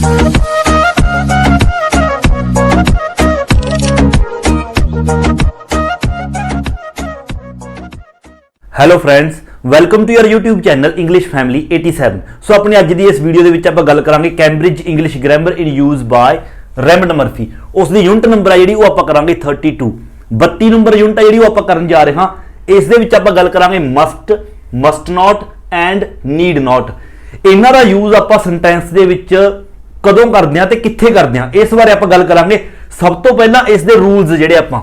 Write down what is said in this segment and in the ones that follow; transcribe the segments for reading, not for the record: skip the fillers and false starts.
Hello friends, welcome to your YouTube channel English family 87। सो अपनी अज की इस वीडियो के आप गल करांगे Cambridge English grammar in use by Raymond Murphy. उसकी यूनिट नंबर है जी आप करांगे 32 32 नंबर यूनिट है जी आप करन जा रहे हैं। इस आप गल करांगे must, must not and need not. इन्हां दा यूज आप सेंटेंस दे विच कदों करदे हां ते कित्थे करदे हां, इस बारे आप गल करांगे। सब तो पहला इस दे रूल्स जिहड़े आपां,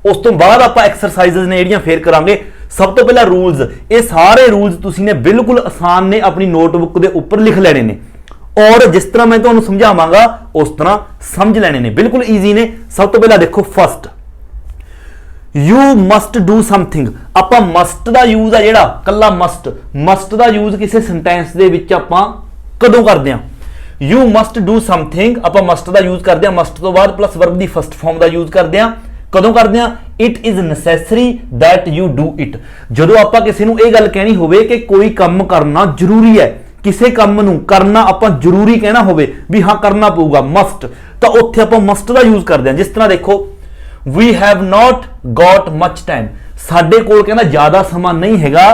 उस तो बाद आप एक्सरसाइजेज ने जिहड़ियां फेर करांगे। सब तो पहला रूल्स, ये सारे रूल्स तुसी ने बिल्कुल आसान ने अपनी नोटबुक के उपर लिख लेने ने और जिस तरह मैं तुहानू समझावांगा उस तरह समझ लेने ने, बिल्कुल ईजी ने। सब तो पहला देखो, first you must do something. आपां मस्ट दा यूज है जिहड़ा कल्ला मस्ट, मस्ट दा यूज किसी सेंटेंस दे विच आपां कदों करदे हां? यू मस्ट डू समथिंग आपां मस्ट दा यूज करदे हां, मस्ट तो बाद प्लस वर्ब दी फर्स्ट फॉर्म दा यूज करदे हां। कदों करदे हां? It is necessary that you do it. जदों आपां किसी नूं इह गल कहनी होवे कि कोई काम करना जरूरी है, किसी काम नूं करना आपां जरूरी कहना होवे भी हाँ करना पऊगा, मस्ट, तो उत्थे आपां मस्ट दा यूज करदे हां। जिस तरह देखो, we have not got much time, साडे कोल कहना ज्यादा समा नहीं हैगा।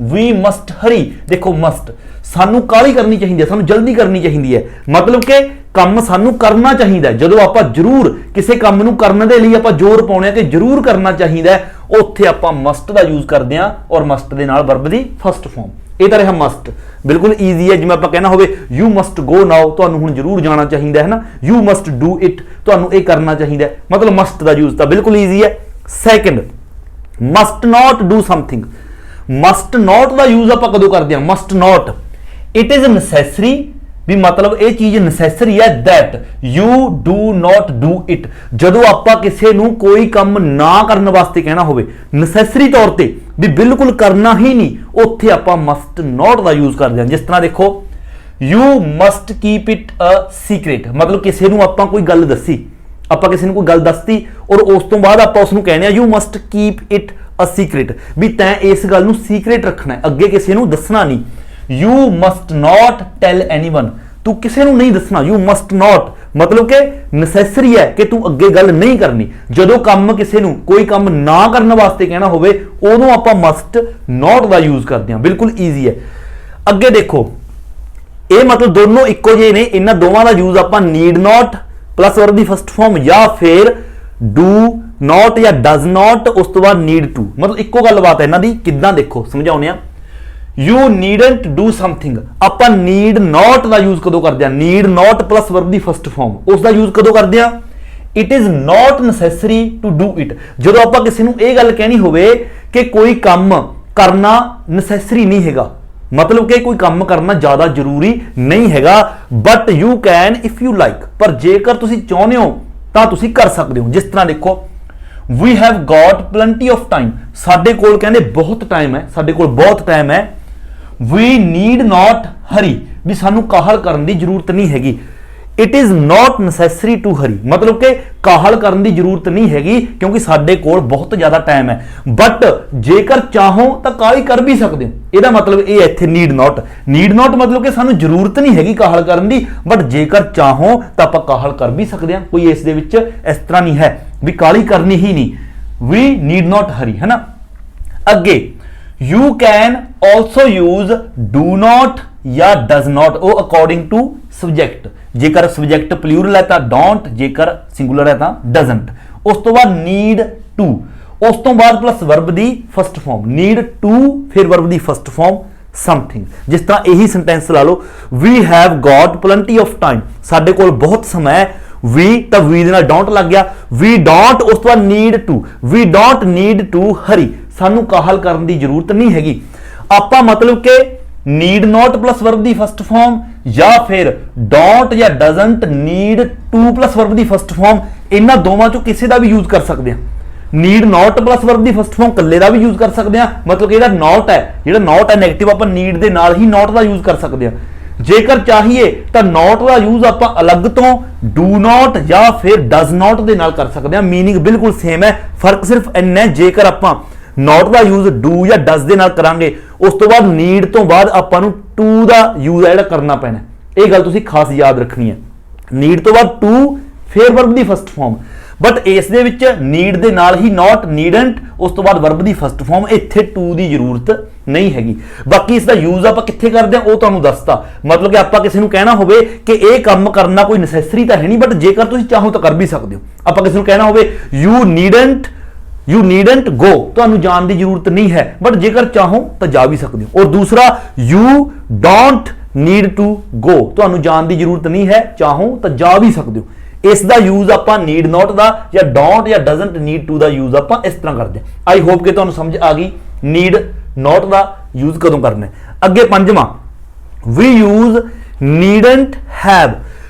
वी मस्ट हरी, देखो मस्ट सानू काली करनी चाहिए, सानू जल्दी करनी चाहिए, मतलब कि काम सानू करना चाहिए। जो आप जरूर किसी काम नूं करने दे लई आपां जोर पाउने कि जरूर करना चाहिए, उत्थे आपां मस्ट दा यूज करदे हां और मस्ट दे नाल वर्ब दी फर्स्ट फॉर्म। ये तो रहा मस्ट, बिल्कुल ईजी है। जिवें आपां कहना होवे यू मस्ट गो नाउ, तुहानू हुण जरूर जाना चाहिए है ना। यू मस्ट डू इट, तुहानू ये करना चाहिए, मतलब मस्ट दा यूज तो बिल्कुल ईजी है। Second, must not do something. Must not दा यूज आपां कदों करदे हां? Must not, it is necessary भी मतलब ये चीज नैसेसरी है that you do not do it. जदों आपां किसी नूं कोई काम ना करने वास्ते कहना होवे नैसेसरी तौर पे भी बिल्कुल करना ही नहीं, उत्थे आपां मस्ट नॉट दा यूज करदे हां। जिस तरह देखो, you must keep it a secret, मतलब किसी नूं आपां कोई गल दसी, आपां किसी नूं कोई गल दसती और उस तो बाद आपां उसनूं कहने आ you must keep it a secret, भी तैं इस गल नूं सीक्रेट रखना है, अगे किसी नूं दसना नहीं। You must not tell anyone, तू किसी नूं नहीं दसना। यू मस्ट नॉट मतलब कि नैसेसरी है कि तू अगे गल नहीं करनी। जदों काम किसी नूं कोई काम ना करने वास्ते कहना होवे उदों आपां मस्ट नॉट दा यूज करदे हां, बिल्कुल ईजी है। अगे देखो, ये मतलब दोनों इक्को जिहे ने, इन्हां दोवां दा यूज आपां नीड नॉट प्लस वर्ब दी फर्स्ट फॉर्म या फिर डू नॉट या डज नॉट उस तो बाद नीड टू, मतलब इक्को गलबात है इन्हां दी। किदां देखो समझाउने आ। यू नीडंट डू समथिंग, आपां नीड नॉट दा यूज कदों करदे हां? नीड नॉट प्लस वर्ब दी फर्स्ट फॉर्म, उसका यूज कदों करदे हां? It is not necessary to do it. जदों आपां किसी नूं इह गल कहनी होवे कि कोई काम करना नैसेसरी नहीं हैगा, मतलब कि कोई काम करना ज्यादा जरूरी नहीं हैगा, but you can if you like, पर जेकर तुसीं चाहुंदे हो तां तुसीं कर सकदे हो। जिस तरह देखो, we have got plenty of time, साडे कोल कहंदे बहुत टाइम है, साडे कोल बहुत टाइम है। वी नीड नॉट हरी, भी सानू काहल करने की जरूरत नहीं हैगी। It is not necessary to hurry, मतलब कि काहल करने की जरूरत नहीं हैगी क्योंकि साडे कोल बहुत ज्यादा टाइम है, बट जेकर चाहो तो काहली कर भी सकते हो। ਇਹਦਾ मतलब ये इत्थे नीड नॉट, नीड नॉट मतलब कि सानू जरूरत नहीं हैगी काहल करने की, बट जेकर चाहो तो आपां काहल कर भी सकते हैं। कोई इस दे विच इस तरह नहीं है भी काहली करनी ही नहीं। वी नीड नॉट हरी, है ना। अगे, you can also use do not या डज नॉट, वो अकॉर्डिंग टू सब्जेक्ट। जेकर सब्जेक्ट प्लूरल है तो डोंट, जेकर सिंगुलर है तो डजंट। उस तो बाद नीड टू, उस तो बाद प्लस वर्ब दी फर्स्ट फॉर्म, नीड टू फिर वर्ब दी फर्स्ट फॉर्म समथिंग। जिस तरह यही सेंटेंस ला लो, we have got plenty of time, साडे कोल बहुत समय है। वी तो वी दे नाल डोंट लग गया, वी डोंट उस तो बाद need to, we don't need to hurry, सानू काहल करने की जरूरत नहीं हैगी। आपां मतलब कि नीड नॉट प्लस वर्ब दी फर्स्ट फॉर्म या फिर डोंट या doesn't need two plus verb दी फर्स्ट फॉर्म, इन्हां दोवां चों किसी दा भी यूज कर सकते हैं। नीड नॉट प्लस वर्ब दी फर्स्ट फॉर्म कल्ले दा भी यूज कर सकते हैं, मतलब कि जेहड़ा नॉट है, जेहड़ा नॉट है नेगेटिव, आपां नीड दे नाल ही नॉट दा यूज कर सकते हैं। जेकर चाहिए तो नॉट का यूज आप अलग तो डू नॉट या फिर डज नॉट दे नाल कर सकते हैं, मीनिंग बिल्कुल सेम है, फर्क सिर्फ इन्ना है जेकर आप नॉट का यूज डू या डज दे नाल करांगे उस तो बाद नीड तो बाद आपां नूं टू का यूज है करना पैना। यह गल तुसीं खास याद रखनी है। ਨੀਡ ਤੋਂ ਬਾਅਦ ਟੂ ਫਿਰ ਵਰਬ ਦੀ ਫਸਟ ਫਾਰਮ, ਬਟ ਇਸ ਦੇ ਵਿੱਚ ਨੀਡ ਦੇ ਨਾਲ ਹੀ ਨਾਟ, ਨੀਡਨਟ, ਉਸ ਤੋਂ ਬਾਅਦ ਵਰਬ ਦੀ ਫਸਟ ਫਾਰਮ, ਇੱਥੇ ਟੂ ਦੀ ਜ਼ਰੂਰਤ ਨਹੀਂ ਹੈਗੀ। ਬਾਕੀ ਇਸ ਦਾ ਯੂਜ਼ ਆਪਾਂ ਕਿੱਥੇ ਕਰਦੇ ਹਾਂ ਉਹ ਤੁਹਾਨੂੰ ਦੱਸਤਾ। ਮਤਲਬ ਕਿ ਆਪਾਂ ਕਿਸੇ ਨੂੰ ਕਹਿਣਾ ਹੋਵੇ ਕਿ ਇਹ ਕੰਮ ਕਰਨਾ ਕੋਈ ਨੈਸੈਸਰੀ ਤਾਂ ਹੈ ਨਹੀਂ, ਬਟ ਜੇਕਰ ਤੁਸੀਂ ਚਾਹੋ ਤਾਂ ਕਰ ਵੀ ਸਕਦੇ ਹੋ। ਆਪਾਂ ਕਿਸੇ ਨੂੰ ਕਹਿਣਾ ਹੋਵੇ ਯੂ ਨੀਡਨਟ ਗੋ, ਤੁਹਾਨੂੰ ਜਾਣ ਦੀ ਜ਼ਰੂਰਤ ਨਹੀਂ ਹੈ, ਬਟ ਜੇਕਰ ਚਾਹੋ ਤਾਂ ਜਾ ਵੀ ਸਕਦੇ ਹੋ। ਔਰ ਦੂਸਰਾ you don't need to go, ਤੁਹਾਨੂੰ ਜਾਣ ਦੀ ਜ਼ਰੂਰਤ ਨਹੀਂ ਹੈ, ਚਾਹੋ ਤਾਂ ਜਾ ਵੀ ਸਕਦੇ ਹੋ। ਇਸ ਦਾ ਯੂਜ਼ ਆਪਾਂ ਨੀਡ ਨੋਟ ਦਾ ਜਾਂ ਡੋਂਟ ਜਾਂ ਡਜ਼ਨਟ ਨੀਡ ਟੂ ਦਾ ਯੂਜ਼ ਆਪਾਂ ਇਸ ਤਰ੍ਹਾਂ ਕਰਦੇ ਹਾਂ। ਆਈ ਹੋਪ ਕਿ ਤੁਹਾਨੂੰ ਸਮਝ ਆ ਗਈ ਨੀਡ ਨੋਟ ਦਾ ਯੂਜ਼ ਕਦੋਂ ਕਰਨਾ ਹੈ। ਅੱਗੇ ਪੰਜਵਾਂ, we use needn't have,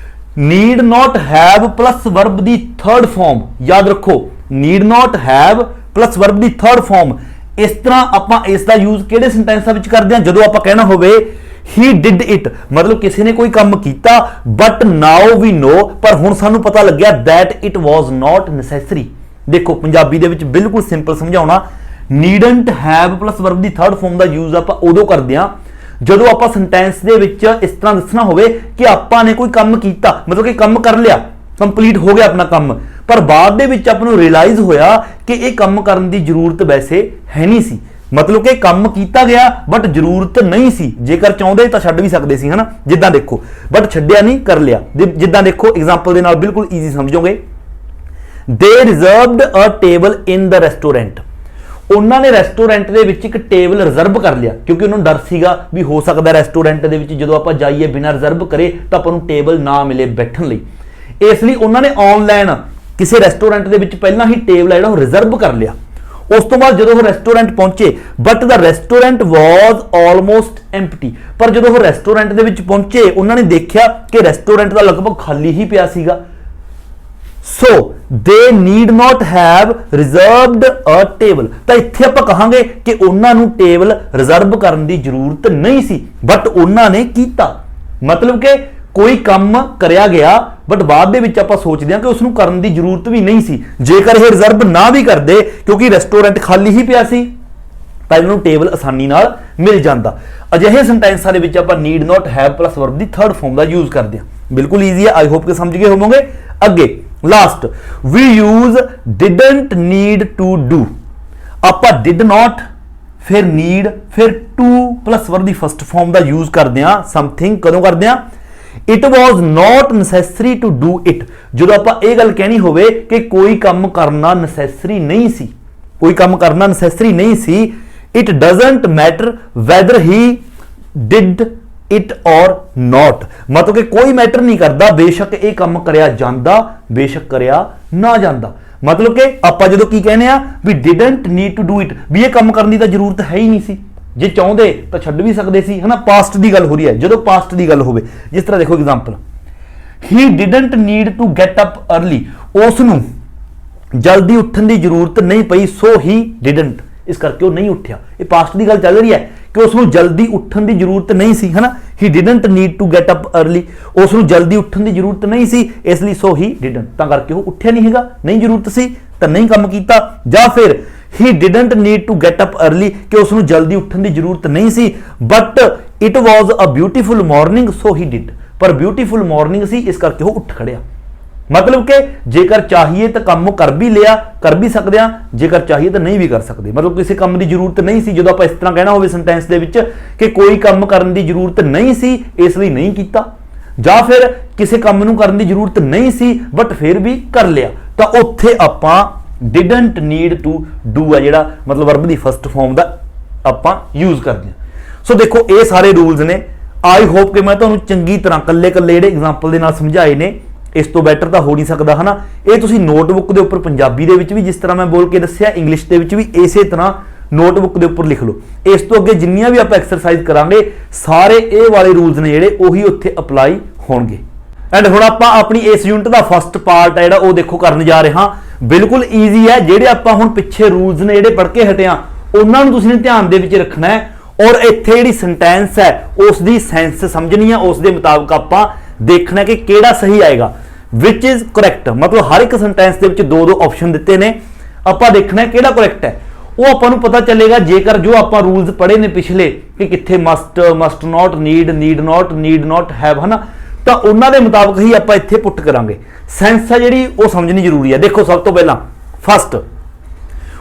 need not have plus verb ਦੀ ਥਰਡ ਫਾਰਮ। ਯਾਦ ਰੱਖੋ, need not have plus verb ਦੀ ਥਰਡ ਫਾਰਮ। ਇਸ ਤਰ੍ਹਾਂ ਆਪਾਂ ਇਸ ਦਾ ਯੂਜ਼ ਕਿਹੜੇ ਸੈਂਟੈਂਸਾਂ ਵਿੱਚ ਕਰਦੇ ਹਾਂ? ਜਦੋਂ ਆਪਾਂ ਕਹਿਣਾ ਹੋਵੇ ਹੀ ਡਿਡ ਇਟ, ਮਤਲਬ ਕਿਸੇ ਨੇ ਕੋਈ ਕੰਮ ਕੀਤਾ ਬਟ ਨਾਓ ਵੀ ਨੋ, ਪਰ ਹੁਣ ਸਾਨੂੰ ਪਤਾ ਲੱਗਿਆ that it was not necessary. ਦੇਖੋ ਪੰਜਾਬੀ ਦੇ ਵਿੱਚ ਬਿਲਕੁਲ ਸਿੰਪਲ ਸਮਝਾਉਣਾ, ਨੀਡਨਟ ਹੈਵ ਪਲੱਸ ਵਰਬ ਦੀ ਥਰਡ ਫਾਰਮ ਦਾ ਯੂਜ਼ ਆਪਾਂ ਉਦੋਂ ਕਰਦੇ ਹਾਂ ਜਦੋਂ ਆਪਾਂ ਸੈਂਟੈਂਸ ਦੇ ਵਿੱਚ ਇਸ ਤਰ੍ਹਾਂ ਦੱਸਣਾ ਹੋਵੇ ਕਿ ਆਪਾਂ ਨੇ ਕੋਈ ਕੰਮ ਕੀਤਾ, ਮਤਲਬ ਕਿ ਕੰਮ ਕਰ ਲਿਆ, ਕੰਪਲੀਟ ਹੋ ਗਿਆ ਆਪਣਾ ਕੰਮ, ਪਰ ਬਾਅਦ ਦੇ ਵਿੱਚ ਆਪਾਂ ਨੂੰ ਰਿਅਲਾਈਜ਼ ਹੋਇਆ ਕਿ ਇਹ ਕੰਮ ਕਰਨ ਦੀ ਜ਼ਰੂਰਤ ਵੈਸੇ ਹੈ ਨਹੀਂ ਸੀ। ਮਤਲਬ ਕਿ ਕੰਮ ਕੀਤਾ ਗਿਆ ਬਟ ਜ਼ਰੂਰਤ ਨਹੀਂ ਸੀ, ਜੇਕਰ ਚਾਹੁੰਦੇ ਤਾਂ ਛੱਡ ਵੀ ਸਕਦੇ ਸੀ, ਹਨਾ। ਜਿੱਦਾਂ ਦੇਖੋ, ਬਟ ਛੱਡਿਆ ਨਹੀਂ, ਕਰ ਲਿਆ। ਜਿੱਦਾਂ ਦੇਖੋ ਐਗਜ਼ਾਮਪਲ ਦੇ ਨਾਲ ਬਿਲਕੁਲ ਈਜ਼ੀ ਸਮਝੋਗੇ। ਦੇ reserved a table in the restaurant, ਉਹਨਾਂ ਨੇ ਰੈਸਟੋਰੈਂਟ ਦੇ ਵਿੱਚ ਇੱਕ ਟੇਬਲ ਰਿਜ਼ਰਵ ਕਰ ਲਿਆ, ਕਿਉਂਕਿ ਉਹਨਾਂ ਨੂੰ ਡਰ ਸੀਗਾ ਵੀ ਹੋ ਸਕਦਾ ਰੈਸਟੋਰੈਂਟ ਦੇ ਵਿੱਚ ਜਦੋਂ ਆਪਾਂ ਜਾਈਏ ਬਿਨਾਂ ਰਿਜ਼ਰਵ ਕਰੇ ਤਾਂ ਆਪਾਂ ਨੂੰ ਟੇਬਲ ਨਾ ਮਿਲੇ ਬੈਠਣ ਲਈ। ਇਸ ਲਈ ਉਹਨਾਂ ਨੇ ਆਨਲਾਈਨ ਕਿਸੇ ਰੈਸਟੋਰੈਂਟ ਦੇ ਵਿੱਚ ਪਹਿਲਾਂ ਹੀ ਟੇਬਲ ਜਿਹੜਾ ਉਹ ਰਿਜ਼ਰਵ ਕਰ ਲਿਆ। ਉਸ ਤੋਂ ਬਾਅਦ ਜਦੋਂ ਉਹ ਰੈਸਟੋਰੈਂਟ ਪਹੁੰਚੇ, but the restaurant was almost empty, ਪਰ ਜਦੋਂ ਉਹ ਰੈਸਟੋਰੈਂਟ ਦੇ ਵਿੱਚ ਪਹੁੰਚੇ ਉਹਨਾਂ ਨੇ ਦੇਖਿਆ ਕਿ ਰੈਸਟੋਰੈਂਟ ਦਾ ਲਗਭਗ ਖਾਲੀ ਹੀ ਪਿਆ ਸੀਗਾ। So they need not have reserved a table, ਤਾਂ ਇੱਥੇ ਆਪਾਂ ਕਹਾਂਗੇ ਕਿ ਉਹਨਾਂ ਨੂੰ ਟੇਬਲ ਰਿਜ਼ਰਵ ਕਰਨ ਦੀ ਜ਼ਰੂਰਤ ਨਹੀਂ ਸੀ, ਬਟ ਉਹਨਾਂ ਨੇ ਕੀਤਾ। ਮਤਲਬ ਕਿ ਕੋਈ ਕੰਮ ਕਰਿਆ ਗਿਆ ਬਟ ਬਾਅਦ ਦੇ ਵਿੱਚ ਆਪਾਂ ਸੋਚਦੇ ਹਾਂ ਕਿ ਉਸ ਨੂੰ ਕਰਨ ਦੀ ਜ਼ਰੂਰਤ ਵੀ ਨਹੀਂ ਸੀ। ਜੇਕਰ ਇਹ ਰਿਜ਼ਰਵ ਨਾ ਵੀ ਕਰਦੇ ਕਿਉਂਕਿ ਰੈਸਟੋਰੈਂਟ ਖਾਲੀ ਹੀ ਪਿਆ ਸੀ ਤਾਂ ਇਹਨਾਂ ਨੂੰ ਟੇਬਲ ਆਸਾਨੀ ਨਾਲ ਮਿਲ ਜਾਂਦਾ। ਅਜਿਹੇ ਸੈਂਟੈਂਸਾਂ ਦੇ ਵਿੱਚ ਆਪਾਂ need not have plus verb ਦੀ ਥਰਡ ਫਾਰਮ ਦਾ ਯੂਜ਼ ਕਰਦੇ ਹਾਂ। ਬਿਲਕੁਲ ਈਜ਼ੀ ਹੈ, ਆਈ ਹੋਪ ਕਿ ਸਮਝ ਗਏ ਹੋਵੋਗੇ। ਅੱਗੇ last, we use didn't need to do. ਆਪਾਂ ਡਿਡ ਨਾਟ ਫਿਰ ਨੀਡ ਫਿਰ ਟੂ ਪਲੱਸ ਵਰਬ ਦੀ ਫਸਟ ਫਾਰਮ ਦਾ ਯੂਜ਼ ਕਰਦੇ ਹਾਂ ਸਮਥਿੰਗ। ਕਦੋਂ ਕਰਦੇ ਹਾਂ? It was not necessary to do it, ਜਦੋਂ ਆਪਾਂ ਇਹ ਗੱਲ ਕਹਿਣੀ ਹੋਵੇ ਕਿ ਕੋਈ ਕੰਮ ਕਰਨਾ ਨੈਸੈਸਰੀ ਨਹੀਂ ਸੀ, ਕੋਈ ਕੰਮ ਕਰਨਾ ਨੈਸੈਸਰੀ ਨਹੀਂ ਸੀ। It doesn't matter whether he did it or not, ਮਤਲਬ ਕਿ ਕੋਈ ਮੈਟਰ ਨਹੀਂ ਕਰਦਾ ਬੇਸ਼ੱਕ ਇਹ ਕੰਮ ਕਰਿਆ ਜਾਂਦਾ ਬੇਸ਼ੱਕ ਕਰਿਆ ਨਾ ਜਾਂਦਾ। ਮਤਲਬ ਕਿ ਆਪਾਂ ਜਦੋਂ ਕੀ ਕਹਿੰਦੇ ਆ we didn't need to do it, ਵੀ ਇਹ ਕੰਮ ਕਰਨ ਦੀ ਤਾਂ ਜ਼ਰੂਰਤ ਹੈ ਹੀ ਨਹੀਂ ਸੀ, ਜੇ ਚਾਹੁੰਦੇ ਤਾਂ ਛੱਡ ਵੀ ਸਕਦੇ ਸੀ, ਹਨਾ। ਪਾਸਟ ਦੀ ਗੱਲ ਹੋ ਰਹੀ ਹੈ, ਜਦੋਂ ਪਾਸਟ ਦੀ ਗੱਲ ਹੋਵੇ, ਜਿਸ ਤਰ੍ਹਾਂ ਦੇਖੋ example, he didn't need to get up early, ਉਸ ਨੂੰ ਜਲਦੀ ਉੱਠਣ ਦੀ ਜ਼ਰੂਰਤ ਨਹੀਂ ਪਈ, ਸੋ ਹੀ ਡਿਡਨਟ, ਇਸ ਕਰਕੇ ਉਹ ਨਹੀਂ ਉੱਠਿਆ। ਇਹ ਪਾਸਟ ਦੀ ਗੱਲ ਚੱਲ ਰਹੀ ਹੈ ਕਿ ਉਸ ਨੂੰ ਜਲਦੀ ਉੱਠਣ ਦੀ ਜ਼ਰੂਰਤ ਨਹੀਂ ਸੀ, ਹਨਾ। He didn't need to get up early, ਉਸ ਨੂੰ ਜਲਦੀ ਉੱਠਣ ਦੀ ਜ਼ਰੂਰਤ ਨਹੀਂ ਸੀ, ਇਸ ਲਈ ਸੋ ਹੀ ਡਿਡਨਟ, ਤਾਂ ਕਰਕੇ ਉਹ ਉੱਠਿਆ ਨਹੀਂ ਹੈਗਾ, ਨਹੀਂ ਜ਼ਰੂਰਤ ਸੀ ਤਾਂ ਨਹੀਂ ਕੰਮ ਕੀਤਾ। ਜਾਂ ਫਿਰ he didn't need to get up early, ਕਿ ਉਸ ਨੂੰ ਜਲਦੀ ਉੱਠਣ ਦੀ ਜ਼ਰੂਰਤ ਨਹੀਂ ਸੀ, but it was a beautiful morning so he did, ਪਰ ਬਿਊਟੀਫੁਲ ਮਾਰਨਿੰਗ ਸੀ ਇਸ ਕਰਕੇ ਉਹ ਉੱਠ ਖੜਿਆ। ਮਤਲਬ ਕਿ ਜੇਕਰ ਚਾਹੀਏ ਤਾਂ ਕੰਮ ਕਰ ਵੀ ਲਿਆ, ਕਰ ਵੀ ਸਕਦੇ ਆ, ਜੇਕਰ ਚਾਹੀਏ ਤਾਂ ਨਹੀਂ ਵੀ ਕਰ ਸਕਦੇ। ਮਤਲਬ ਕਿਸੇ ਕੰਮ ਦੀ ਜ਼ਰੂਰਤ ਨਹੀਂ ਸੀ, ਜਦੋਂ ਆਪਾਂ ਇਸ ਤਰ੍ਹਾਂ ਕਹਿਣਾ ਹੋਵੇ ਸੈਂਟੈਂਸ ਦੇ ਵਿੱਚ ਕਿ ਕੋਈ ਕੰਮ ਕਰਨ ਦੀ ਜ਼ਰੂਰਤ ਨਹੀਂ ਸੀ ਇਸ ਲਈ ਨਹੀਂ ਕੀਤਾ, ਜਾਂ ਫਿਰ ਕਿਸੇ ਕੰਮ ਨੂੰ ਕਰਨ ਦੀ ਜ਼ਰੂਰਤ ਨਹੀਂ ਸੀ ਬਟ ਫਿਰ ਵੀ ਕਰ ਲਿਆ, ਤਾਂ ਉੱਥੇ ਆਪਾਂ didn't need to do ਹੈ ਜਿਹੜਾ ਮਤਲਬ ਵਰਬ ਦੀ ਫਸਟ ਫਾਰਮ ਦਾ ਆਪਾਂ ਯੂਜ਼ ਕਰਦੇ ਹਾਂ। ਸੋ ਦੇਖੋ ਇਹ ਸਾਰੇ ਰੂਲਸ ਨੇ। ਆਈ ਹੋਪ ਕਿ ਮੈਂ ਤੁਹਾਨੂੰ ਚੰਗੀ ਤਰ੍ਹਾਂ ਕੱਲੇ-ਕੱਲੇ ਜਿਹੜੇ ਐਗਜ਼ਾਮਪਲ ਦੇ ਨਾਲ ਸਮਝਾਏ ਨੇ, ਇਸ ਤੋਂ ਬੈਟਰ ਤਾਂ ਹੋ ਨਹੀਂ ਸਕਦਾ, ਹਨਾ। ਇਹ ਤੁਸੀਂ ਨੋਟਬੁੱਕ ਦੇ ਉੱਪਰ ਪੰਜਾਬੀ ਦੇ ਵਿੱਚ ਵੀ ਜਿਸ ਤਰ੍ਹਾਂ ਮੈਂ ਬੋਲ ਕੇ ਦੱਸਿਆ, ਇੰਗਲਿਸ਼ ਦੇ ਵਿੱਚ ਵੀ ਇਸੇ ਤਰ੍ਹਾਂ ਨੋਟਬੁੱਕ ਦੇ ਉੱਪਰ ਲਿਖ ਲਓ। ਇਸ ਤੋਂ ਅੱਗੇ ਜਿੰਨੀਆਂ ਵੀ ਆਪਾਂ ਐਕਸਰਸਾਈਜ਼ ਕਰਾਂਗੇ ਸਾਰੇ ਇਹ ਵਾਲੇ ਰੂਲਸ ਨੇ ਜਿਹੜੇ ਉਹੀ ਉੱਥੇ ਅਪਲਾਈ ਹੋਣਗੇ। ਐਂਡ ਹੁਣ ਆਪਾਂ ਆਪਣੀ ਇਸ ਯੂਨਿਟ ਦਾ ਫਸਟ ਪਾਰਟ ਹੈ ਜਿਹੜਾ ਉਹ ਦੇਖੋ ਕਰਨ ਜਾ ਰਹੇ ਹਾਂ। ਬਿਲਕੁਲ ਈਜ਼ੀ ਹੈ, ਜਿਹੜੇ ਆਪਾਂ ਹੁਣ ਪਿੱਛੇ ਰੂਲਸ ਨੇ ਜਿਹੜੇ ਪੜ੍ਹ ਕੇ ਹਟੇ ਆ ਉਹਨਾਂ ਨੂੰ ਤੁਸੀਂ ਧਿਆਨ ਦੇ ਵਿੱਚ ਰੱਖਣਾ ਹੈ, ਔਰ ਇੱਥੇ ਜਿਹੜੀ ਸੈਂਟੈਂਸ ਹੈ ਉਸ ਦੀ ਸੈਂਸ ਸਮਝਣੀ ਹੈ, ਉਸ ਦੇ ਮੁਤਾਬਕ ਆਪਾਂ ਦੇਖਣਾ ਕਿ ਕਿਹੜਾ ਸਹੀ ਆਏਗਾ, ਵਿਚ ਇਜ਼ ਕਰੈਕਟ। ਮਤਲਬ ਹਰ ਇੱਕ ਸੈਂਟੈਂਸ ਦੇ ਵਿੱਚ ਦੋ ਆਪਸ਼ਨ ਦਿੱਤੇ ਨੇ, ਆਪਾਂ ਦੇਖਣਾ ਕਿਹੜਾ ਕਰੈਕਟ ਹੈ। ਉਹ ਆਪਾਂ ਨੂੰ ਪਤਾ ਚੱਲੇਗਾ ਜੇਕਰ ਜੋ ਆਪਾਂ ਰੂਲਸ ਪੜ੍ਹੇ ਨੇ ਪਿਛਲੇ ਕਿ ਕਿੱਥੇ must, must not, need, need not, need not have, ਹਨਾ, ਤਾਂ ਉਹਨਾਂ ਦੇ ਮੁਤਾਬਕ ਹੀ ਆਪਾਂ ਇੱਥੇ ਪੁੱਟ ਕਰਾਂਗੇ। ਸੈਂਸ ਹੈ ਜਿਹੜੀ ਉਹ ਸਮਝਣੀ ਜ਼ਰੂਰੀ ਹੈ। ਦੇਖੋ ਸਭ ਤੋਂ ਪਹਿਲਾਂ first,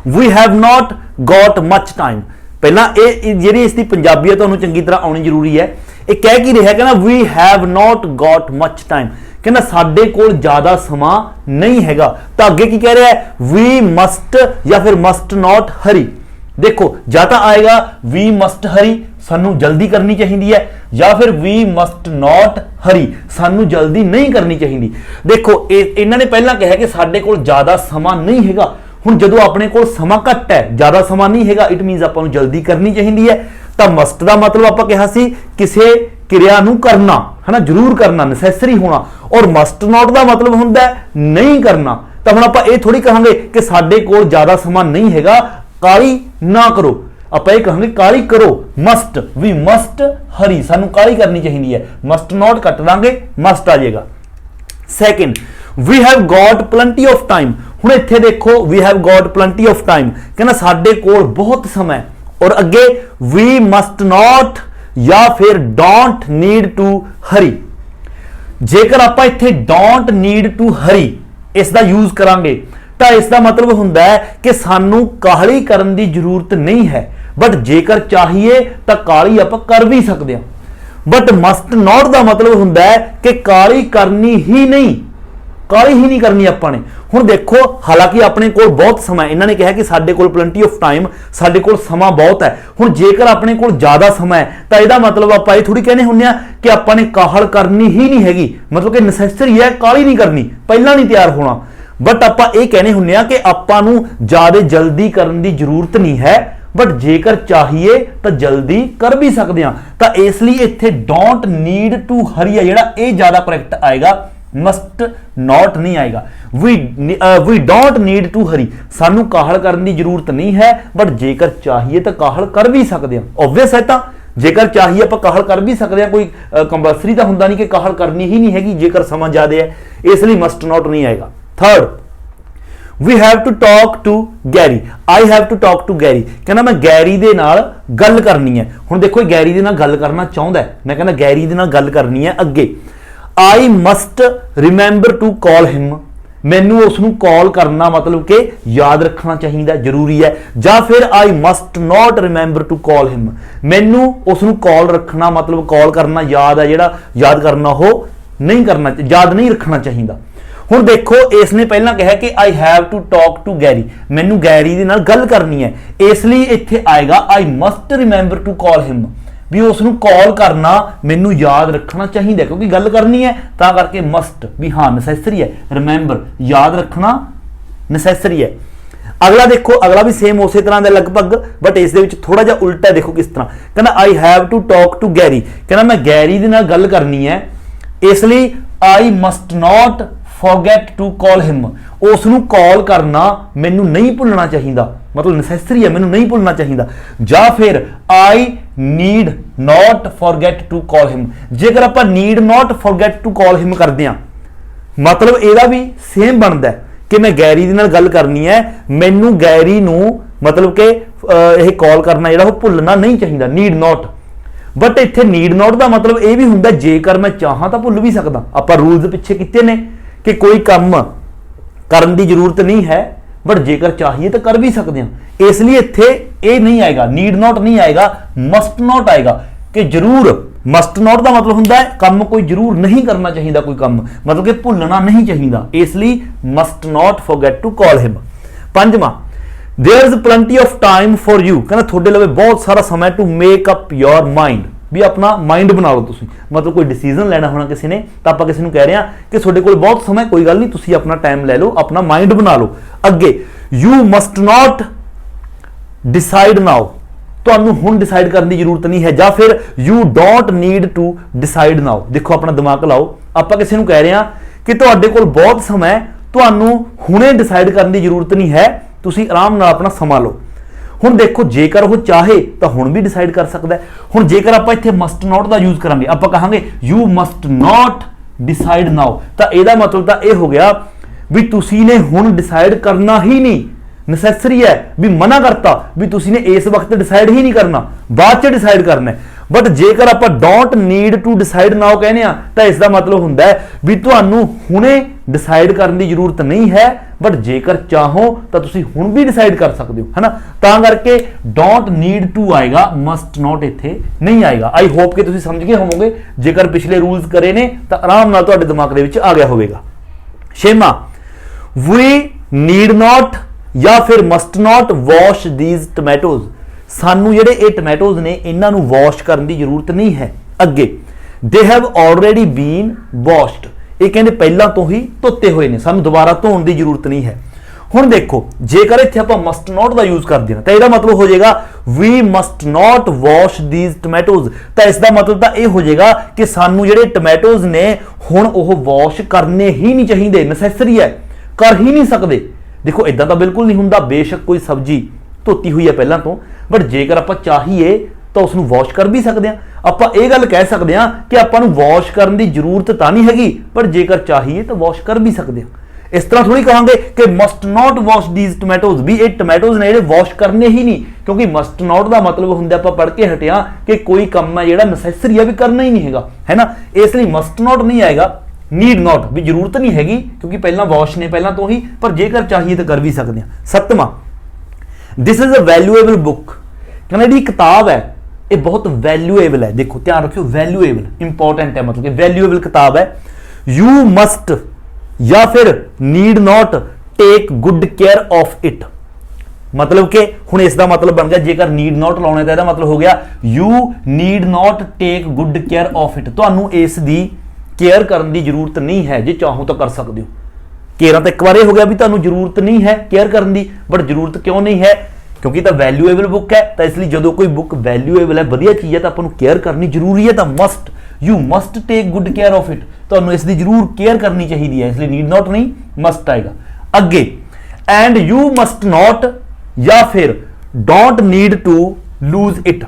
we have not got much time. ਪਹਿਲਾਂ ਇਹ ਜਿਹੜੀ ਇਸ ਦੀ ਪੰਜਾਬੀ ਹੈ ਤੁਹਾਨੂੰ ਚੰਗੀ ਤਰ੍ਹਾਂ ਆਉਣੀ ਜ਼ਰੂਰੀ ਹੈ। ਇਹ ਕਹਿ ਕੀ ਰਿਹਾ, ਕਹਿੰਦਾ we have not got much time, ਕਹਿੰਦਾ ਸਾਡੇ ਕੋਲ ਜ਼ਿਆਦਾ ਸਮਾਂ ਨਹੀਂ ਹੈਗਾ। ਤਾਂ ਅੱਗੇ ਕੀ ਕਹਿ ਰਿਹਾ ਹੈ, ਵੀ ਮਸਟ ਜਾਂ ਫਿਰ ਮਸਟ ਨਾਟ ਹਰੀ। ਦੇਖੋ ਜਾਂ ਤਾਂ ਆਏਗਾ ਵੀ ਮਸਟ ਹਰੀ, ਸਾਨੂੰ ਜਲਦੀ ਕਰਨੀ ਚਾਹੀਦੀ ਹੈ, ਜਾਂ ਫਿਰ ਵੀ ਮਸਟ ਨਾਟ ਹਰੀ, ਸਾਨੂੰ ਜਲਦੀ ਨਹੀਂ ਕਰਨੀ ਚਾਹੀਦੀ। ਦੇਖੋ ਇਹਨਾਂ ਨੇ ਪਹਿਲਾਂ ਕਿਹਾ ਕਿ ਸਾਡੇ ਕੋਲ ਜ਼ਿਆਦਾ ਸਮਾਂ ਨਹੀਂ ਹੈਗਾ। ਹੁਣ ਜਦੋਂ ਆਪਣੇ ਕੋਲ ਸਮਾਂ ਘੱਟ ਹੈ, ਜ਼ਿਆਦਾ ਸਮਾਂ ਨਹੀਂ ਹੈਗਾ, ਇਟ ਮੀਨਸ ਆਪਾਂ ਨੂੰ ਜਲਦੀ ਕਰਨੀ ਚਾਹੀਦੀ ਹੈ। ਤਾਂ ਮਸਟ ਦਾ ਮਤਲਬ ਆਪਾਂ ਕਿਹਾ ਸੀ ਕਿਸੇ ਕਿਰਿਆ ਨੂੰ ਕਰਨਾ, ਹਨਾ, ਜ਼ਰੂਰ ਕਰਨਾ, ਨੈਸੈਸਰੀ ਹੋਣਾ। ਔਰ ਮਸਟ ਨਾਟ ਦਾ ਮਤਲਬ ਹੁੰਦਾ ਹੈ ਨਹੀਂ ਕਰਨਾ। ਤਾਂ ਹੁਣ ਆਪਾਂ ਇਹ ਥੋੜੀ ਕਹਾਂਗੇ ਕਿ ਸਾਡੇ ਕੋਲ ਜ਼ਿਆਦਾ ਸਮਾਂ ਨਹੀਂ ਹੈਗਾ, ਕਾਹਲੀ ਨਾ ਕਰੋ। ਆਪਾਂ ਇਹ ਕਹਾਂਗੇ ਕਾਹਲੀ ਕਰੋ। ਮਸਟ, ਵੀ ਮਸਟ ਹਰੀ, ਸਾਨੂੰ ਕਾਹਲੀ ਕਰਨੀ ਚਾਹੀਦੀ ਹੈ। ਮਸਟ ਨਾਟ ਕੱਟ ਦਾਂਗੇ, ਮਸਟ ਆ ਜਾਏਗਾ। Second, we have got plenty of time. ਹੁਣ ਇੱਥੇ ਦੇਖੋ we have got plenty of time, ਕਹਿੰਦਾ ਸਾਡੇ ਕੋਲ ਬਹੁਤ ਸਮਾਂ ਹੈ। ਔਰ ਅੱਗੇ ਵੀ ਮਸਟ ਨਾਟ ਜਾਂ ਫਿਰ ਡੋਂਟ ਨੀਡ ਟੂ ਹਰੀ। ਜੇਕਰ ਆਪਾਂ ਇੱਥੇ ਡੋਂਟ ਨੀਡ ਟੂ ਹਰੀ ਇਸ ਦਾ ਯੂਜ਼ ਕਰਾਂਗੇ ਤਾਂ ਇਸ ਦਾ ਮਤਲਬ ਹੁੰਦਾ ਹੈ ਕਿ ਸਾਨੂੰ ਕਾਹਲੀ ਕਰਨ ਦੀ ਜ਼ਰੂਰਤ ਨਹੀਂ ਹੈ, ਬਟ ਜੇਕਰ ਚਾਹੀਏ ਤਾਂ ਕਾਹਲੀ ਆਪਾਂ ਕਰ ਵੀ ਸਕਦੇ ਹਾਂ। ਬਟ ਮਸਟ ਨਾਟ ਦਾ ਮਤਲਬ ਹੁੰਦਾ ਹੈ ਕਿ ਕਾਹਲੀ ਕਰਨੀ ਹੀ ਨਹੀਂ, ਕਾਹਲੀ ਹੀ ਨਹੀਂ ਕਰਨੀ ਆਪਾਂ ਨੇ। ਹੁਣ ਦੇਖੋ ਹਾਲਾਂਕਿ ਆਪਣੇ ਕੋਲ ਬਹੁਤ ਸਮਾਂ, ਇਹਨਾਂ ਨੇ ਕਿਹਾ ਕਿ ਸਾਡੇ ਕੋਲ ਪਲੈਂਟੀ ਆਫ ਟਾਈਮ, ਸਾਡੇ ਕੋਲ ਸਮਾਂ ਬਹੁਤ ਹੈ। ਹੁਣ ਜੇਕਰ ਆਪਣੇ ਕੋਲ ਜ਼ਿਆਦਾ ਸਮਾਂ ਹੈ ਤਾਂ ਇਹਦਾ ਮਤਲਬ ਆਪਾਂ ਇਹ ਥੋੜੀ ਕਹਿੰਦੇ ਹੁੰਦੇ ਆ ਕਿ ਆਪਾਂ ਨੇ ਕਾਹਲ ਕਰਨੀ ਹੀ ਨਹੀਂ ਹੈਗੀ, ਮਤਲਬ ਕਿ ਨੈਸੈਸਰੀ ਹੈ, ਕਾਹਲੀ ਨਹੀਂ ਕਰਨੀ, ਪਹਿਲਾਂ ਨਹੀਂ ਤਿਆਰ ਹੋਣਾ। ਬਟ ਆਪਾਂ ਇਹ ਕਹਿੰਦੇ ਹੁੰਦੇ ਆ ਕਿ ਆਪਾਂ ਨੂੰ ਜ਼ਿਆਦਾ ਜਲਦੀ ਕਰਨ ਦੀ ਜ਼ਰੂਰਤ ਨਹੀਂ ਹੈ, ਬਟ ਜੇਕਰ ਚਾਹੀਏ ਤਾਂ ਜਲਦੀ ਕਰ ਵੀ ਸਕਦੇ ਹਾਂ। ਤਾਂ ਇਸ ਲਈ ਇੱਥੇ ਡੋਂਟ ਨੀਡ ਟੂ ਹਰੀ ਹੈ ਜਿਹੜਾ, ਇਹ ਜ਼ਿਆਦਾ ਕਰੈਕਟ ਆਏਗਾ, ਮਸਟ ਨਾਟ ਨਹੀਂ ਆਏਗਾ। ਵੀ ਡੋਂਟ ਨੀਡ ਟੂ ਹਰੀ, ਸਾਨੂੰ ਕਾਹਲ ਕਰਨ ਦੀ ਜ਼ਰੂਰਤ ਨਹੀਂ ਹੈ, ਬਟ ਜੇਕਰ ਚਾਹੀਏ ਤਾਂ ਕਾਹਲ ਕਰ ਵੀ ਸਕਦੇ ਹਾਂ। ਓਬਵੀਅਸ ਹੈ, ਤਾਂ ਜੇਕਰ ਚਾਹੀਏ ਆਪਾਂ ਕਾਹਲ ਕਰ ਵੀ ਸਕਦੇ ਹਾਂ, ਕੋਈ ਕੰਪਲਸਰੀ ਤਾਂ ਹੁੰਦਾ ਨਹੀਂ ਕਿ ਕਾਹਲ ਕਰਨੀ ਹੀ ਨਹੀਂ ਹੈਗੀ ਜੇਕਰ ਸਮਾਂ ਜ਼ਿਆਦਾ ਹੈ, ਇਸ ਲਈ ਮਸਟ ਨਾਟ ਨਹੀਂ ਆਏਗਾ। Third, we have to talk to Gary, I have to talk to Gary, ਕਹਿੰਦਾ ਮੈਂ ਗੈਰੀ ਦੇ ਨਾਲ ਗੱਲ ਕਰਨੀ ਹੈ। ਹੁਣ ਦੇਖੋ ਗੈਰੀ ਦੇ ਨਾਲ ਗੱਲ ਕਰਨਾ ਚਾਹੁੰਦਾ ਹੈ, ਮੈਂ ਕਹਿੰਦਾ ਗੈਰੀ ਦੇ ਨਾਲ ਗੱਲ ਕਰਨੀ ਹੈ। ਅੱਗੇ I must remember to call him, ਮੈਨੂੰ ਉਸ ਨੂੰ ਕਾਲ ਕਰਨਾ ਮਤਲਬ ਕਿ ਯਾਦ ਰੱਖਣਾ ਚਾਹੀਦਾ, ਜ਼ਰੂਰੀ ਹੈ। ਜਾਂ ਫਿਰ I must not remember to call him, ਮੈਨੂੰ ਉਸ ਨੂੰ ਕਾਲ ਰੱਖਣਾ ਮਤਲਬ ਕਾਲ ਕਰਨਾ ਯਾਦ ਹੈ, ਜਿਹੜਾ ਯਾਦ ਕਰਨਾ ਉਹ ਨਹੀਂ ਕਰਨਾ, ਯਾਦ ਨਹੀਂ ਰੱਖਣਾ ਚਾਹੀਦਾ। ਹੁਣ ਦੇਖੋ ਇਸ ਨੇ ਪਹਿਲਾਂ ਕਿਹਾ ਕਿ I have to talk to Gary, ਮੈਨੂੰ ਗੈਰੀ ਦੇ ਨਾਲ ਗੱਲ ਕਰਨੀ ਹੈ, ਇਸ ਲਈ ਇੱਥੇ ਆਏਗਾ I must remember to call him, ਵੀ ਉਸ ਨੂੰ ਕਾਲ ਕਰਨਾ ਮੈਨੂੰ ਯਾਦ ਰੱਖਣਾ ਚਾਹੀਦਾ, ਕਿਉਂਕਿ ਗੱਲ ਕਰਨੀ ਹੈ ਤਾਂ ਕਰਕੇ ਮਸਟ, ਵੀ ਹਾਂ ਨੈਸੈਸਰੀ ਹੈ, ਰਿਮੈਂਬਰ ਯਾਦ ਰੱਖਣਾ ਨੈਸੈਸਰੀ ਹੈ। ਅਗਲਾ ਦੇਖੋ, ਅਗਲਾ ਵੀ ਸੇਮ ਉਸੇ ਤਰ੍ਹਾਂ ਦਾ ਲਗਭਗ, ਬਟ ਇਸ ਦੇ ਵਿੱਚ ਥੋੜਾ ਜਿਹਾ ਉਲਟਾ। ਦੇਖੋ ਕਿਸ ਤਰ੍ਹਾਂ, ਕਹਿੰਦਾ I have to talk to Gary, ਕਹਿੰਦਾ ਮੈਂ ਗੈਰੀ ਦੇ ਨਾਲ ਗੱਲ ਕਰਨੀ ਹੈ, ਇਸ ਲਈ I must not forget to call him, ਉਸ ਨੂੰ ਕਾਲ ਕਰਨਾ ਮੈਨੂੰ ਨਹੀਂ ਭੁੱਲਣਾ ਚਾਹੀਦਾ, ਮਤਲਬ ਨੈਸੈਸਰੀ ਹੈ, ਮੈਨੂੰ ਨਹੀਂ ਭੁੱਲਣਾ ਚਾਹੀਦਾ। ਜਾਂ ਫਿਰ I need not forget to call him, ਜੇਕਰ ਆਪਾਂ need not forget to call him ਕਰਦੇ ਹਾਂ ਮਤਲਬ ਇਹਦਾ ਵੀ ਸੇਮ ਬਣਦਾ ਕਿ ਮੈਂ ਗੈਰੀ ਦੇ ਨਾਲ ਗੱਲ ਕਰਨੀ ਹੈ, ਮੈਨੂੰ ਗੈਰੀ ਨੂੰ ਮਤਲਬ ਕਿ ਇਹ ਕਾਲ ਕਰਨਾ ਜਿਹੜਾ ਉਹ ਭੁੱਲਣਾ ਨਹੀਂ ਚਾਹੀਦਾ, need not। ਬਟ ਇੱਥੇ need not ਦਾ ਮਤਲਬ ਇਹ ਵੀ ਹੁੰਦਾ ਜੇਕਰ ਮੈਂ ਚਾਹਾਂ ਤਾਂ ਭੁੱਲ ਵੀ ਸਕਦਾ। ਆਪਾਂ ਰੂਲਸ ਪਿੱਛੇ ਕੀਤੇ ਨੇ ਕਿ ਕੋਈ ਕੰਮ ਕਰਨ ਦੀ ਜ਼ਰੂਰਤ ਨਹੀਂ ਹੈ, ਬਟ ਜੇਕਰ ਚਾਹੀਏ ਤਾਂ ਕਰ ਵੀ ਸਕਦੇ ਹਾਂ। ਇਸ ਲਈ ਇੱਥੇ ਇਹ ਨਹੀਂ ਆਏਗਾ, ਨੀਡ ਨਾਟ ਨਹੀਂ ਆਏਗਾ, ਮਸਟ ਨਾਟ ਆਏਗਾ ਕਿ ਜ਼ਰੂਰ। ਮਸਟ ਨਾਟ ਦਾ ਮਤਲਬ ਹੁੰਦਾ ਹੈ ਕੰਮ ਕੋਈ ਜ਼ਰੂਰ ਨਹੀਂ ਕਰਨਾ ਚਾਹੀਦਾ, ਕੋਈ ਕੰਮ ਮਤਲਬ ਕਿ ਭੁੱਲਣਾ ਨਹੀਂ ਚਾਹੀਦਾ, ਇਸ ਲਈ must not forget to call him. ਪੰਜਵਾਂ, there is plenty of time for you, कहना थोड़े लवे बहुत सारा समय to make up your mind, भी अपना माइंड बना लो तुसी, मतलब कोई डिसीजन लेना होना किसी ने तो आप किसी को कह रहे हैं कि थोड़े कोल बहुत समय, कोई गल नहीं, तुसी अपना टाइम ले लो, अपना माइंड बना लो। अगे you must not decide now, ਤੁਹਾਨੂੰ ਹੁਣ डिसाइड करने की जरूरत नहीं है, ਜਾਂ फिर you don't need to decide now. देखो अपना दिमाग लाओ, आप किसी को कह रहे हैं कि ਤੁਹਾਡੇ ਕੋਲ बहुत समय, ਤੁਹਾਨੂੰ ਹੁਣੇ डिसाइड करने की जरूरत नहीं है, ਤੁਸੀਂ ਆਰਾਮ ਨਾਲ ਆਪਣਾ ਸਮਾਂ ਲਓ। ਹੁਣ ਦੇਖੋ ਜੇਕਰ ਉਹ ਚਾਹੇ ਤਾਂ ਹੁਣ ਵੀ ਡਿਸਾਈਡ ਕਰ ਸਕਦਾ ਹੈ। ਹੁਣ ਜੇਕਰ ਆਪਾਂ ਇੱਥੇ ਮਸਟ ਨਾਟ ਦਾ ਯੂਜ਼ ਕਰਾਂਗੇ, ਆਪਾਂ ਕਹਾਂਗੇ ਯੂ ਮਸਟ ਨਾਟ ਡਿਸਾਈਡ ਨਾਓ, ਤਾਂ ਇਹਦਾ ਮਤਲਬ ਤਾਂ ਇਹ ਹੋ ਗਿਆ ਵੀ ਤੁਸੀਂ ਨੇ ਹੁਣ ਡਿਸਾਈਡ ਕਰਨਾ ਹੀ ਨਹੀਂ, ਨੈਸੈਸਰੀ ਹੈ, ਵੀ ਮਨਾ ਕਰਤਾ ਵੀ ਤੁਸੀਂ ਨੇ ਇਸ ਵਕਤ ਡਿਸਾਈਡ ਹੀ ਨਹੀਂ ਕਰਨਾ, ਬਾਅਦ ਚ ਡਿਸਾਈਡ ਕਰਨਾ ਹੈ। बट जेकर आप don't need to decide now कहने तो इसका मतलब हुंदा है भी तुहानू हुणे डिसाइड करने की जरूरत नहीं है, बट जेकर चाहो तो तुसीं हुण भी डिसाइड कर सकते हो, है ना। तां करके डोंट नीड टू आएगा, मस्ट नॉट इत्थे नहीं आएगा। आई होप कि तुसीं समझ गए होवोगे। जेकर पिछले रूल्स करे ने तो आराम नाल तुहाडे दिमाग दे विच आ गया होवेगा। छेवां, वी नीड नॉट या फिर मस्ट नॉट वॉश दीज टमैटोज। सानू जेडे ये टमैटोज ने इन्हां नू वॉश करने की जरूरत नहीं है। अगे they have already been washed, ये कहते पहला तो ही धोते हुए ने, सानू दोबारा धोने की जरूरत नहीं है। हुण देखो जेकर इत्थे आपां मस्ट नॉट का यूज कर देना तो इसका मतलब हो जाएगा we must not wash these tomatoes. तो इसका मतलब तो यह हो जाएगा कि सानू जेडे टमैटोज ने हुण ओह वॉश करने ही नहीं चाहिए, नसैसरी है, कर ही नहीं सकते। देखो इदां तो बिल्कुल नहीं हुंदा, बेशक कोई सब्जी धोती हुई है पहला तो, बट जेकर आप चाहिए तो उसनू वॉश कर भी सकते हैं। आप ये गल कह सकते हैं कि आपां नू वॉश करने की जरूरत तो नहीं हैगी, पर जेकर चाहिए तो वॉश कर भी सकते हैं। इस तरह थोड़ी कहांगे कि मस्ट नॉट वॉश दीज टमैटोज, भी ये टमैटोज ने जेडे वॉश करने ही नहीं, क्योंकि मस्ट नॉट का मतलब हुंदा आपां पढ़ के हटिया कि कोई काम है जेड़ा नसैसरी है भी करना ही नहीं हैगा, है ना। इसलिए मस्ट नॉट नहीं आएगा, नीड नॉट भी जरूरत नहीं हैगी, क्योंकि पहला वॉश ने पहला तो ही, पर जेकर चाहिए तो कर भी सकते हैं। सत्तवां, this is a valuable book, कहना जी किताब है ये बहुत वैल्यूएबल है। देखो ध्यान रखियो, वैल्यूएबल इंपॉर्टेंट है, मतलब कि वैल्यूएबल किताब है। यू मस्ट या फिर need not take good care of it, मतलब कि हुण इसका मतलब बन गया जेकर नीड नॉट लाउणा तो इसका मतलब हो गया you need not take good care of it, तुहानू इस दी केयर करने की जरूरत नहीं है, जे चाहो तो कर सकते हो। केयर तो एक बार हो गया भी तुहानू जरूरत नहीं है केयर करने की, बट जरूरत क्यों नहीं है, क्योंकि तो वैल्यूएबल बुक है। तो इसलिए जो कोई बुक वैल्यूएबल है, वधिया चीज़ है, तो आपको केयर करनी जरूरी है, तो must you must take good care of it, तो इसकी जरूर केयर करनी चाहिए है, इसलिए नीड नॉट नहीं मस्ट आएगा। अगे एंड यू मस्ट नॉट या फिर don't need to lose it,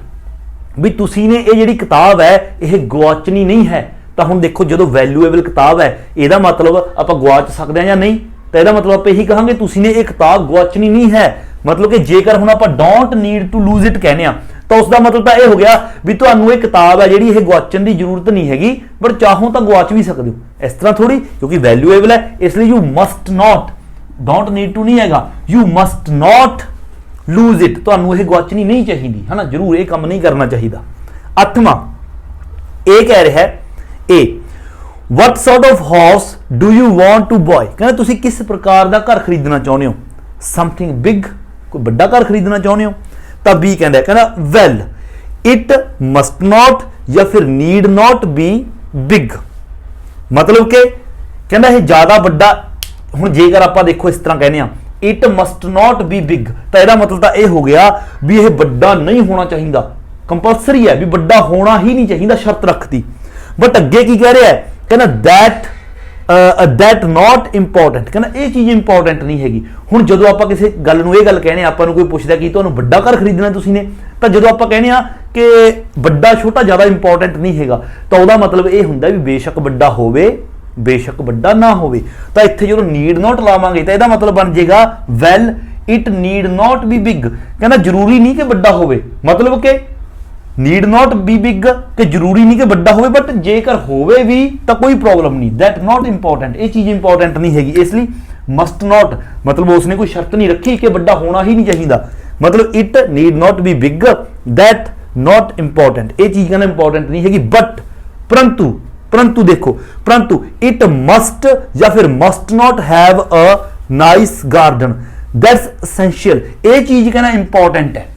भी तुसी ने ये जिहड़ी किताब है यह गवाचनी नहीं है। तो हुण देखो जो वैल्यूएबल किताब है यदा मतलब आप गवाच सकते हैं या नहीं, तो यदा मतलब आप यही कहांगे तुसी ने एक किताब गवाचनी नहीं है। मतलब कि जेकर हुण आप don't need to lose it कहने तो उसका मतलब तो यह हो गया भी तुहानू एक किताब है जिहड़ी यह गवाचन की जरूरत नहीं हैगी, पर चाहो तो गवाच भी सकते हो। इस तरह थोड़ी, क्योंकि वैल्यूएबल है इसलिए you must not, don't need to नहीं हैगा, you must not lose it, तुहानू यह गवाचनी नहीं चाहिए, है ना, जरूर ये काम नहीं करना चाहिए। अठवां ये कह रहा है a what sort of house do you want to buy, कहना तुसी किस प्रकार का घर खरीदना चाहते हो, समथिंग बिग, कोई बड़ा घर खरीदना चाहते हो। तब बी कहना वेल इट मस्ट नॉट या फिर नीड नॉट बी बिग, मतलब कि कहना है ज्यादा बड़ा। हुण जेकर आप देखो इस तरह कहने it must not be big, तो यह मतलब तो यह हो गया भी यह बड़ा नहीं होना चाहिए, कंपलसरी है भी बड़ा होना ही नहीं चाहिए, शर्त रखती। बट अगे की कह रहा है, कहना दैट नॉट इंपॉर्टेंट, कहना यह चीज़ इंपॉर्टेंट नहीं हैगी। हुण जदों आपां किसी गल नूं यह गल कहने आपां कोई पुछदा कि तुहानूं बड़ा घर खरीदना तुसीं ने, तो जदों आपां कहने कि बड़ा छोटा ज़्यादा इंपॉर्टेंट नहीं हैगा, तो उसदा मतलब यह हुंदा भी बेशक बड़ा होवे बेशक बड़ा ना होवे। तो इत्थे जो नीड नॉट लावांगे तो यदा मतलब बन जाएगा well it need not be big, कहना जरूरी नहीं कि बड़ा होवे, मतलब कि नीड नॉट बी बिग कि जरूरी नहीं कि बड़ा होवे, बट जेकर होवे भी तो कोई प्रॉब्लम नहीं, दैट नॉट इंपॉर्टेंट, ये चीज़ इंपॉर्टेंट नहीं हैगी। इसलिए मस्ट नॉट मतलब उसने कोई शर्त नहीं रखी कि बड़ा होना ही नहीं चाहिए, मतलब it need not be big that not important, ये चीज़ कहना इंपॉर्टेंट नहीं हैगी। बट परंतु देखो परंतु इट मस्ट या फिर must not have a nice garden, that's essential, ये चीज़ कहना इंपॉर्टेंट है।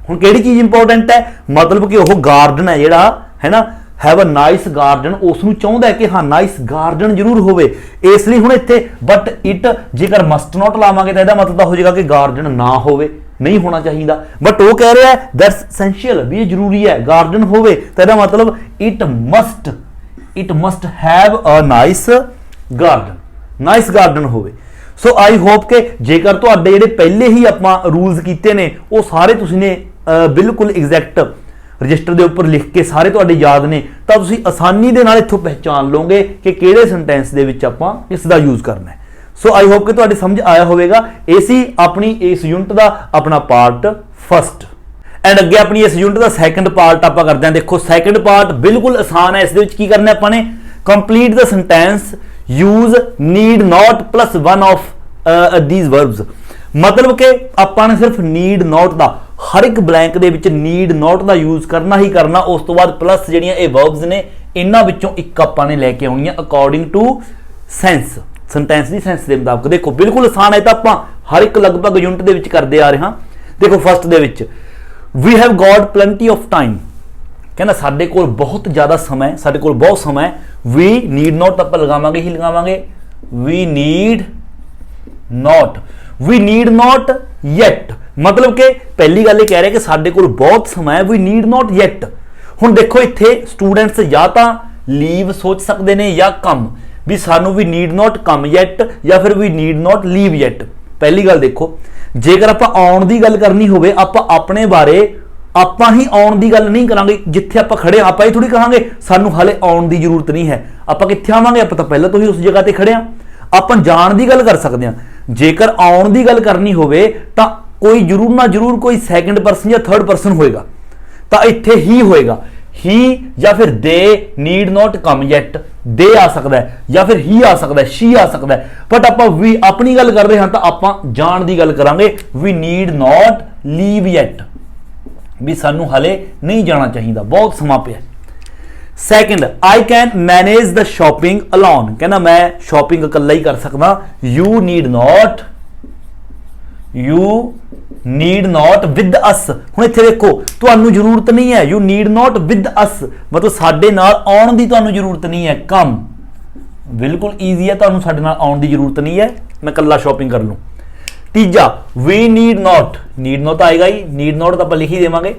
हुण किहड़ी चीज़ इंपॉर्टेंट है, मतलब कि वह गार्डन है जिहड़ा है ना, हैव अ नाइस गार्डन, उसनूं चाहुंदा है कि हाँ नाइस गार्डन जरूर होवे, इसलिए हुण इत्थे बट इट जेकर मस्ट नॉट लावांगे तो इसदा मतलब हो जाएगा कि गार्डन ना होवे, नहीं होना चाहिए। बट वो कह रहा है दैट्स एसेंशियल, भी ये जरूरी है गार्डन होवे, तो इसदा मतलब it must have a nice garden होवे। सो आई होप के जेकर तुहाडे जिहड़े पहले ही आपां रूल्स कीते ने वो सारे तुसीं ने बिल्कुल एग्जैक्ट रजिस्टर के उपर लिख के सारे तुहाडे याद ने, तो तुसीं आसानी दे नाल इत्थों पहचान लोगे कि किहड़े सेंटेंस दे विच आपां इसदा यूज करना है। सो आई होप कि तुहाडे समझ आया होवेगा। ये सी अपनी इस यूनिट का अपना पार्ट फर्स्ट। एंड अगे अपनी इस यूनिट का सैकंड पार्ट आप करते हैं। देखो सैकंड पार्ट बिल्कुल आसान है, इस की करना है अपने complete the sentence use need not plus one of these verbs. मतलब कि आपने सिर्फ नीड नॉट का हर एक blank they which need not का यूज करना ही करना, उस तो बाद प्लस जिहड़ियां ये वर्ब्स ने इन्हां विचों एक आपने लैके आउणियां अकॉर्डिंग टू सेंस, सेंटेंस की सेंस के मुताबिक। देखो बिल्कुल आसान है, तो आप हर एक लगभग यूनिट दे विच करते आ रहे हैं। देखो first they which we have got plenty of time, कहना साडे कोल बहुत ज्यादा समय, साडे कोल बहुत समय। वी नीड नॉट आप लगावांगे ही लगावांगे, we need not, we need not yet. मतलब कि पहली गल कह रहे कि साडे कोल बहुत समय, वी नीड नॉट येट। हुण देखो इत्थे स्टूडेंट्स या तो लीव सोच सकते हैं या कम, भी सानू we need not come yet या फिर we need not leave yet. पहली गल देखो, जेकर आप आउण की गल करनी होवे, आप अपने बारे आप ही आउण की गल नहीं करांगे। जिथे आप खड़े आप ही थोड़ी कहांगे सानू हाले आउण की जरूरत नहीं है, आप कित्थे आवांगे, आप तो पहले तो ही उस जगह ते खड़े आ। आप जाण की गल कर सकते हैं। जेकर आउण की गल करनी होवे तां कोई जरूर ना जरूर कोई सैकेंड परसन या थर्ड परसन होएगा, तो इत्थे ही होएगा, ही या फिर they need not come yet, दे आ सकता है या फिर ही आ सकता है, शी आ सकता है। बट आप वी अपनी गल कर रहे हैं तो आप जान की गल करांगे, we need not leave yet, भी सानू हले नहीं जाना चाहिए, बहुत समा पिया। Second I can manage the shopping alone, कहना मैं शॉपिंग इकल्ला ही कर सकता। You need not, you need not with us. हुण इत्थे देखो तुहानू जरूरत नहीं है, you need not with us मतलब साडे नाल आउण दी तुहानू जरूरत नहीं है, कम बिल्कुल ईजी है, तुहानू साडे नाल आउण दी जरूरत नहीं है, मैं कल्ला शॉपिंग कर लूँ। तीजा वी नीड नॉट आएगा ही, नीड नॉट तो आप लिख ही देवांगे।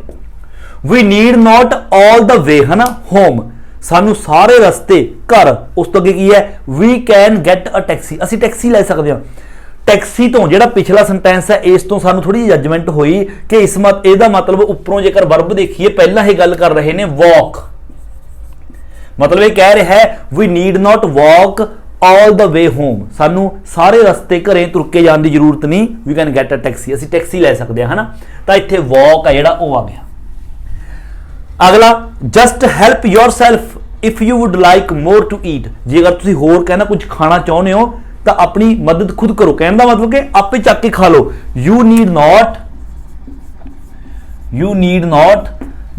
We need not all the way है ना होम, सानू सारे रस्ते घर, उस तो अगे की है we can get a taxi, असी टैक्सी ले सकते हैं। टैक्सी तो जो पिछला सेंटेंस है इस तो सानू थोड़ी जजमेंट हुई कि इस एदा मतलब उपरों जेकर वर्ब देखिए पहला ही गल कर रहे ने वॉक, मतलब ये कह रहा है we need not walk all the way home, सानू सारे रस्ते घरे तुर के जाने की जरूरत नहीं, we can get a taxi, असी टैक्सी ले सकते हैं, है ना। तो इत्थे वॉक है जिहड़ा आ गया। अगला just help yourself if you would like more to eat, जे अगर तुसीं होर कहना कुछ खाना चाहते हो तो अपनी मदद खुद करो, कहने का मतलब कि आपे चक के खा लो। यू नीड नॉट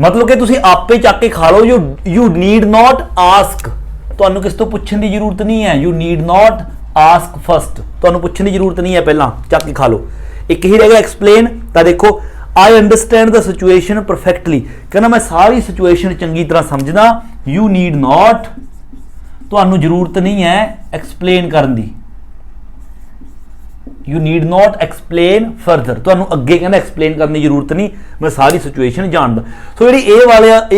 मतलब कि तुसीं आपे चक के खा लो। यू नीड नॉट आस्क, तुहानू किस तो पूछने की जरूरत नहीं है। You need not ask first, तुहानू पूछने की जरूरत नहीं है, पहला चक के खा लो। एक ही रहेगा एक्सप्लेन, तो देखो I understand the situation perfectly, कहना मैं सारी सिचुएशन चंगी तरह समझदा। यू नीड नॉट, तुहानू जरूरत नहीं है एक्सप्लेन करने की। You need not explain further, तुहानू अगे कहना एक्सप्लेन करने की जरूरत नहीं, मैं सारी सिचुएशन जानदा। सो जी ये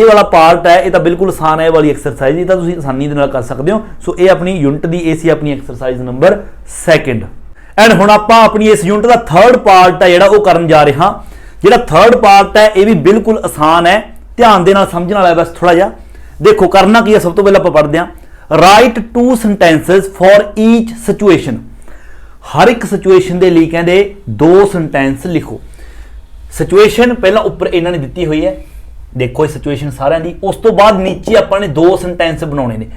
वाला पार्ट है, ये बिल्कुल आसान है, वाली एक्सरसाइज ये तुसीं आसानी दे नाल कर सकते हो। सो ये अपनी यूनिट की ये सी अपनी एक्सरसाइज नंबर 2। एंड हुण आपां अपनी इस यूनिट का थर्ड पार्ट है जिहड़ा वो करन जा रहे हां। जिहड़ा थर्ड पार्ट है ये भी बिल्कुल आसान है, ध्यान दे नाल समझण वाला है बस थोड़ा जिहा। देखो करना की है, सब तो पहले आपां पढ़दे हां। Write 2 sentences for each situation, हर एक सिचुएशन के लिए कहते 2 सेंटेंस लिखो। सिचुएशन पहला उपर इन्होंने दी हुई है, देखो इस सिचुएशन सारे की, उस तो बाद नीचे अपने 2 सेंटेंस बनाने ने।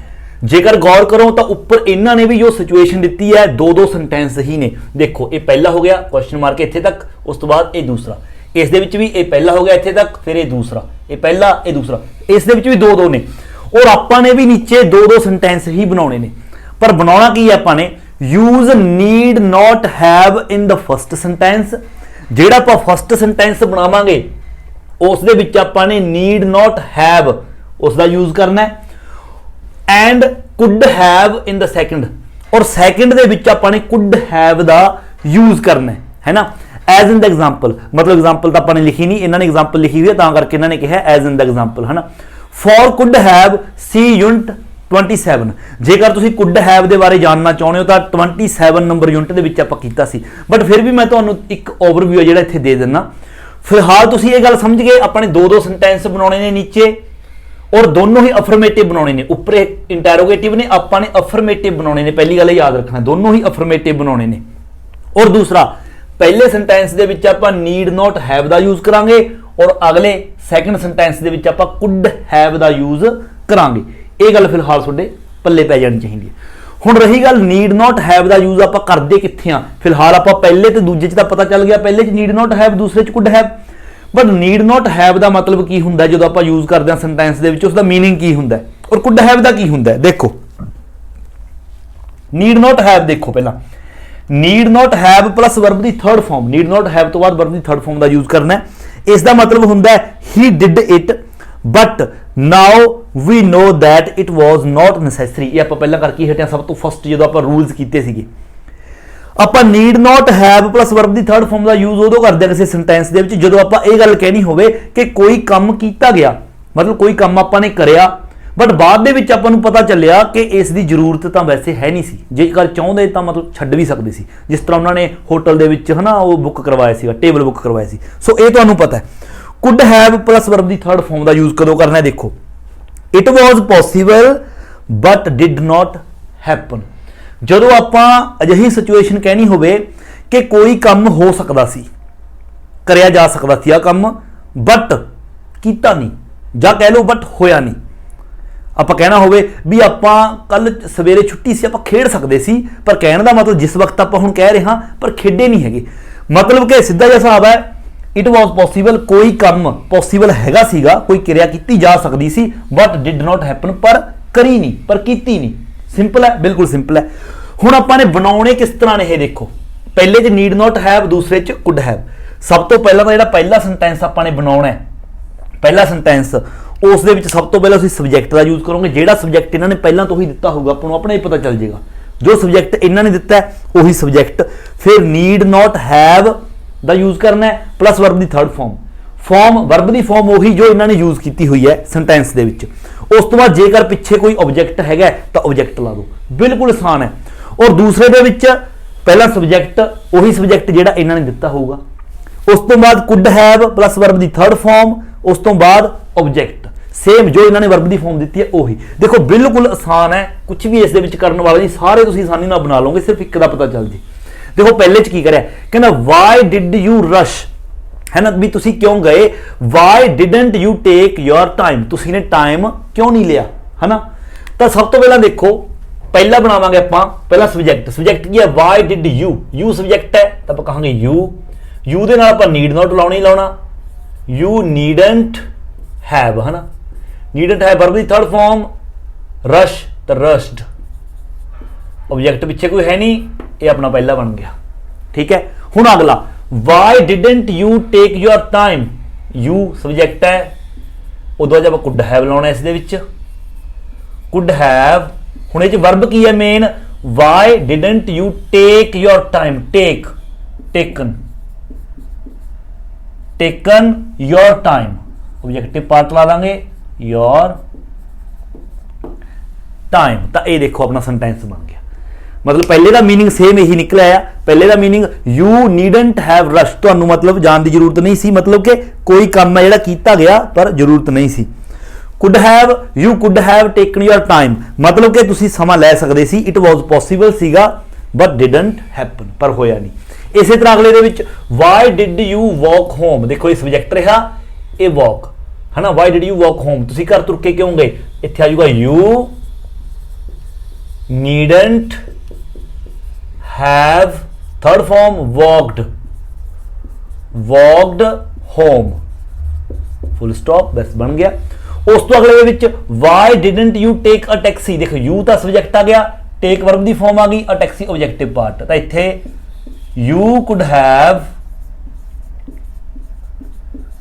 जेकर गौर करो तो उपर इन्होंने भी जो सिचुएशन दी है 2-2 सेंटेंस ही ने। देखो ये पहला हो गया क्वेश्चन मार्क इत्थे तक, उस तो बाद ये दूसरा, इस दे विच भी ये पहला हो गया इत्थे तक, फिर ये दूसरा, ये पहला ये दूसरा, इस दे विच भी 2-2 ने। और आपने भी नीचे 2-2 सेंटेंस ही बनाने ने। पर बनाना की है आपने use need not have in the first sentence, जेड़ा आप फर्स्ट सेंटेंस बनावांगे उस दे विच आपने नीड नॉट हैव उसका यूज करना है। And could have in the second, और सेकंड दे विच आपने कुड हैव दा यूज करना है ना। एज इन द एग्जाम्पल, मतलब एग्जाम्पल तो आपने लिखी नहीं, इन्होंने एग्जाम्पल लिखी हुई है तां करके इन्होंने कहा एज इन द एग्जाम्पल, है ना। For could have see unit 27, जेकर तुसीं कुड हैव दे बारे जानना चाहते हो तो 27 नंबर यूनिट दे विच आपां कीता सी। बट फिर भी मैं तुहानूं एक ओवरव्यू है जिहड़ा इत्थे दे दिंदा। फिलहाल तुसीं ये गल समझ गए, अपने 2-2 सेंटेंस बनाने ने नीचे, और दोनों ही अफर्मेटिव बनाने ने। उपर इंटैरोगेटिव ने, आपाने अफर्मेटिव बनाने ने, पहली गल याद रखना दोनों ही अफर्मेटिव बनाने ने। और दूसरा पहले सेंटेंस दे विच आपां नीड नॉट हैव दा यूज करांगे, और अगले सैकंड सेंटेंस दे विच आपां कुड हैव दा यूज करांगे। ये गल फिलहाल तुहाडे पल्ले पै जानी चाहिए। हुण रही गल नीड नॉट हैव दा यूज आपां करदे कित्थे आ, फिलहाल आपां पहले ते दूजे च तां पता चल गया, पहले च नीड नॉट हैव, दूसरे च could have. But need not have दा मतलब की हुंदा जदों आपां यूज करदे हां सेंटेंस दे विच, उसदा मीनिंग की हुंदा है और कुड हैव दा की हुंदा है। देखो नीड नॉट हैव, देखो पहला need not have plus verb दी third form, need not have तो बाद वर्ब दी थर्ड फॉर्म दा यूज करना है। इसका मतलब हुंदा है he did it but now we know that it was not necessary. ये आपां पहला करके हटिया, सब तो फर्स्ट जो आपां रूल्स कीते सीगे। आपां need not have plus verb दी थर्ड फॉर्म दा यूज उदों करदे किसी सेंटेंस दे विच जदों आपां इह गल कहनी होवे कि कोई काम कीता गया, मतलब कोई काम आपां ने करिया बट बाद दे विच आपां नूं पता चलिया कि इस दी जरूरत तां वैसे है नहीं सी, जेकर चाहुंदे तां मतलब छड्ड भी सकदे सी। जिस तरह उन्होंने होटल दे विच है ना वो बुक करवाया सीगा, टेबल बुक करवाया सी। सो ये तुहानूं पता है। कुड हैव प्लस वर्ब दी थर्ड फॉर्म दा यूज कदों करना है? देखो it was possible but did not happen. जदों आपां अजिही सिचुएशन कहनी होवे कि कोई काम हो सकदा सी, करिया जा सकदा सी आ काम, बट कीता नहीं, जां कह लो बट होया नहीं। आपां कहना होवे भी आपां कल सवेरे छुट्टी सी, आपां खेड सकदे सी, पर कहण दा मतलब जिस वक्त आपां हुण कह रहे हां पर खेडे नहीं हैगे, मतलब कि सीधा जिहा हिसाब है इट वॉज पॉसीबल, कोई काम पॉसीबल हैगा सीगा, कोई क्रिया की जा सकती सी, बट डिड नॉट हैपन, पर करी नहीं, पर कीती नहीं। सिंपल है, बिल्कुल सिंपल है। हुण आपां ने बनाउणे किस तरह ने, देखो पहले च नीड नॉट हैव, दूसरे च कुड हैव। सब तो पहला जिहड़ा पहला सेंटेंस आपां ने बनाउणा है, पहला सेंटेंस उस दे विच सब तो पहला तुसीं सब्जैक्ट का यूज करोगे। जिहड़ा सब्जैक्ट इन्हां ने पहलां तो ही दिता होगा आपां नूं अपने ही पता चल जाएगा, जो सब्जैक्ट इन्हां ने दिता है वही सब्जैक्ट। फिर नीड नॉट हैव दा यूज करना है प्लस वर्ब दी थर्ड फॉर्म, फॉर्म वर्ब दी फॉर्म वही जो इन्हां ने यूज की हुई है सेंटेंस दे विच। उस तो बाद जेकर पिछे कोई ऑब्जेक्ट हैगा तो ऑब्जेक्ट ला दो, बिल्कुल आसान है। और दूसरे दे विच पहला सब्जैक्ट वही सब्जैक्ट जिहड़ा इन्हां ने दिता होगा, उस तो बाद कुड हैव प्लस वर्ब दी थर्ड फॉर्म, उस तो बाद ऑब्जेक्ट सेम जो इन्होंने वर्ब की फॉर्म दी है वही। देखो बिल्कुल आसान है, कुछ भी इस करने वाला नहीं, सारे तुम आसानी ना बना लोगे, सिर्फ एक का पता चल जी। देखो पहले च की करे, कहना वाई डिड यू रश, है ना भी तुसी क्यों गए, why didn't you take your time, तुसी ने टाइम क्यों नहीं लिया, है ना। तो सब तो पहला देखो पहला बनावांगे आपां पहला सब्जैक्ट, सब्जैक्ट की है why did you, you subject है तो आपां कहांगे यू, यू दे नाल आपां नीड नॉट लाउणा ही लाउणा, यू नीडंट हैव, है ना, नीडंट हैव वर्ब दी थर्ड फॉर्म, रश तो रश्ड, ऑब्जेक्ट पिछे कोई है नहीं, ये अपना पहला बन गया। ठीक है, हुण अगला why didn't you take your time, you subject है, उदों जब कुड हैव लाउणा इस दे विच, कुड हैव। हुण इह वर्ब की है main, why didn't you take your time, take taken, taken your time, objective part ला देंगे योर टाइम। तो ये देखो अपना सेंटेंस बन गया, मतलब पहले का मीनिंग सेम यही निकला है। पहले का meaning you needn't have rush, तो मतलब जान की जरूरत नहीं सी, मतलब कि कोई काम है जो किया गया पर जरूरत नहीं सी। Could have, you could have taken your time, मतलब कि तुसी समा लै सकते सी, इट वॉज पॉसीबल सीगा बट डिडंट हैपन, पर होया नहीं। इसी तरह अगले दे विच why did you walk home, देखो ये सब्जैक्ट रहा, ये वॉक है ना, why did you walk home, तुसी घर तुर के क्यों गए, इत्थे आ जाऊगा you needn't have third form walked, walked home, full stop, बस बन गया। उस तो अगले विच why didn't you take a taxi, देखो यू तो सब्जैक्ट आ गया, टेक वर्ब दी फॉर्म आ गई, अ टैक्सी ऑब्जेक्टिव पार्ट, तो इत्थे यू कुड हैव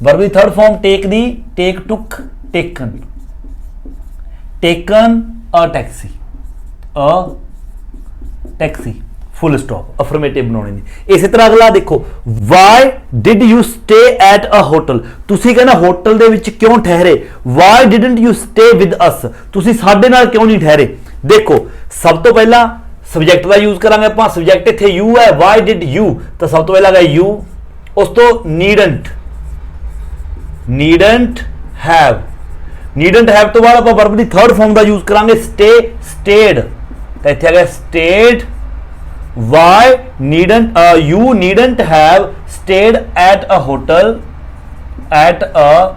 वर्ब दी थर्ड फॉर्म टेक दी, take took taken, taken a taxi, a taxi, full stop, affirmative बनाने दी। इसी तरह अगला देखो why did you stay at a hotel, तुसी कहना होटल दे विच क्यों ठहरे, Y didn't you stay with us, तुसी साडे नाल क्यों नहीं ठहरे। देखो सब तो पहला सब्जैक्ट का यूज करांगे आपां, सब्जैक्ट इत्थे यू है, वाई डिड यू, तो सब तो पहला गया यू, उस तो needn't, needn't have, needn't have तो बाद आपां वर्ब दी थर्ड फॉर्म का यूज करांगे स्टे, स्टेड, तो इत्थे आ गया stayed, why needn't you needn't have stayed at a hotel, at a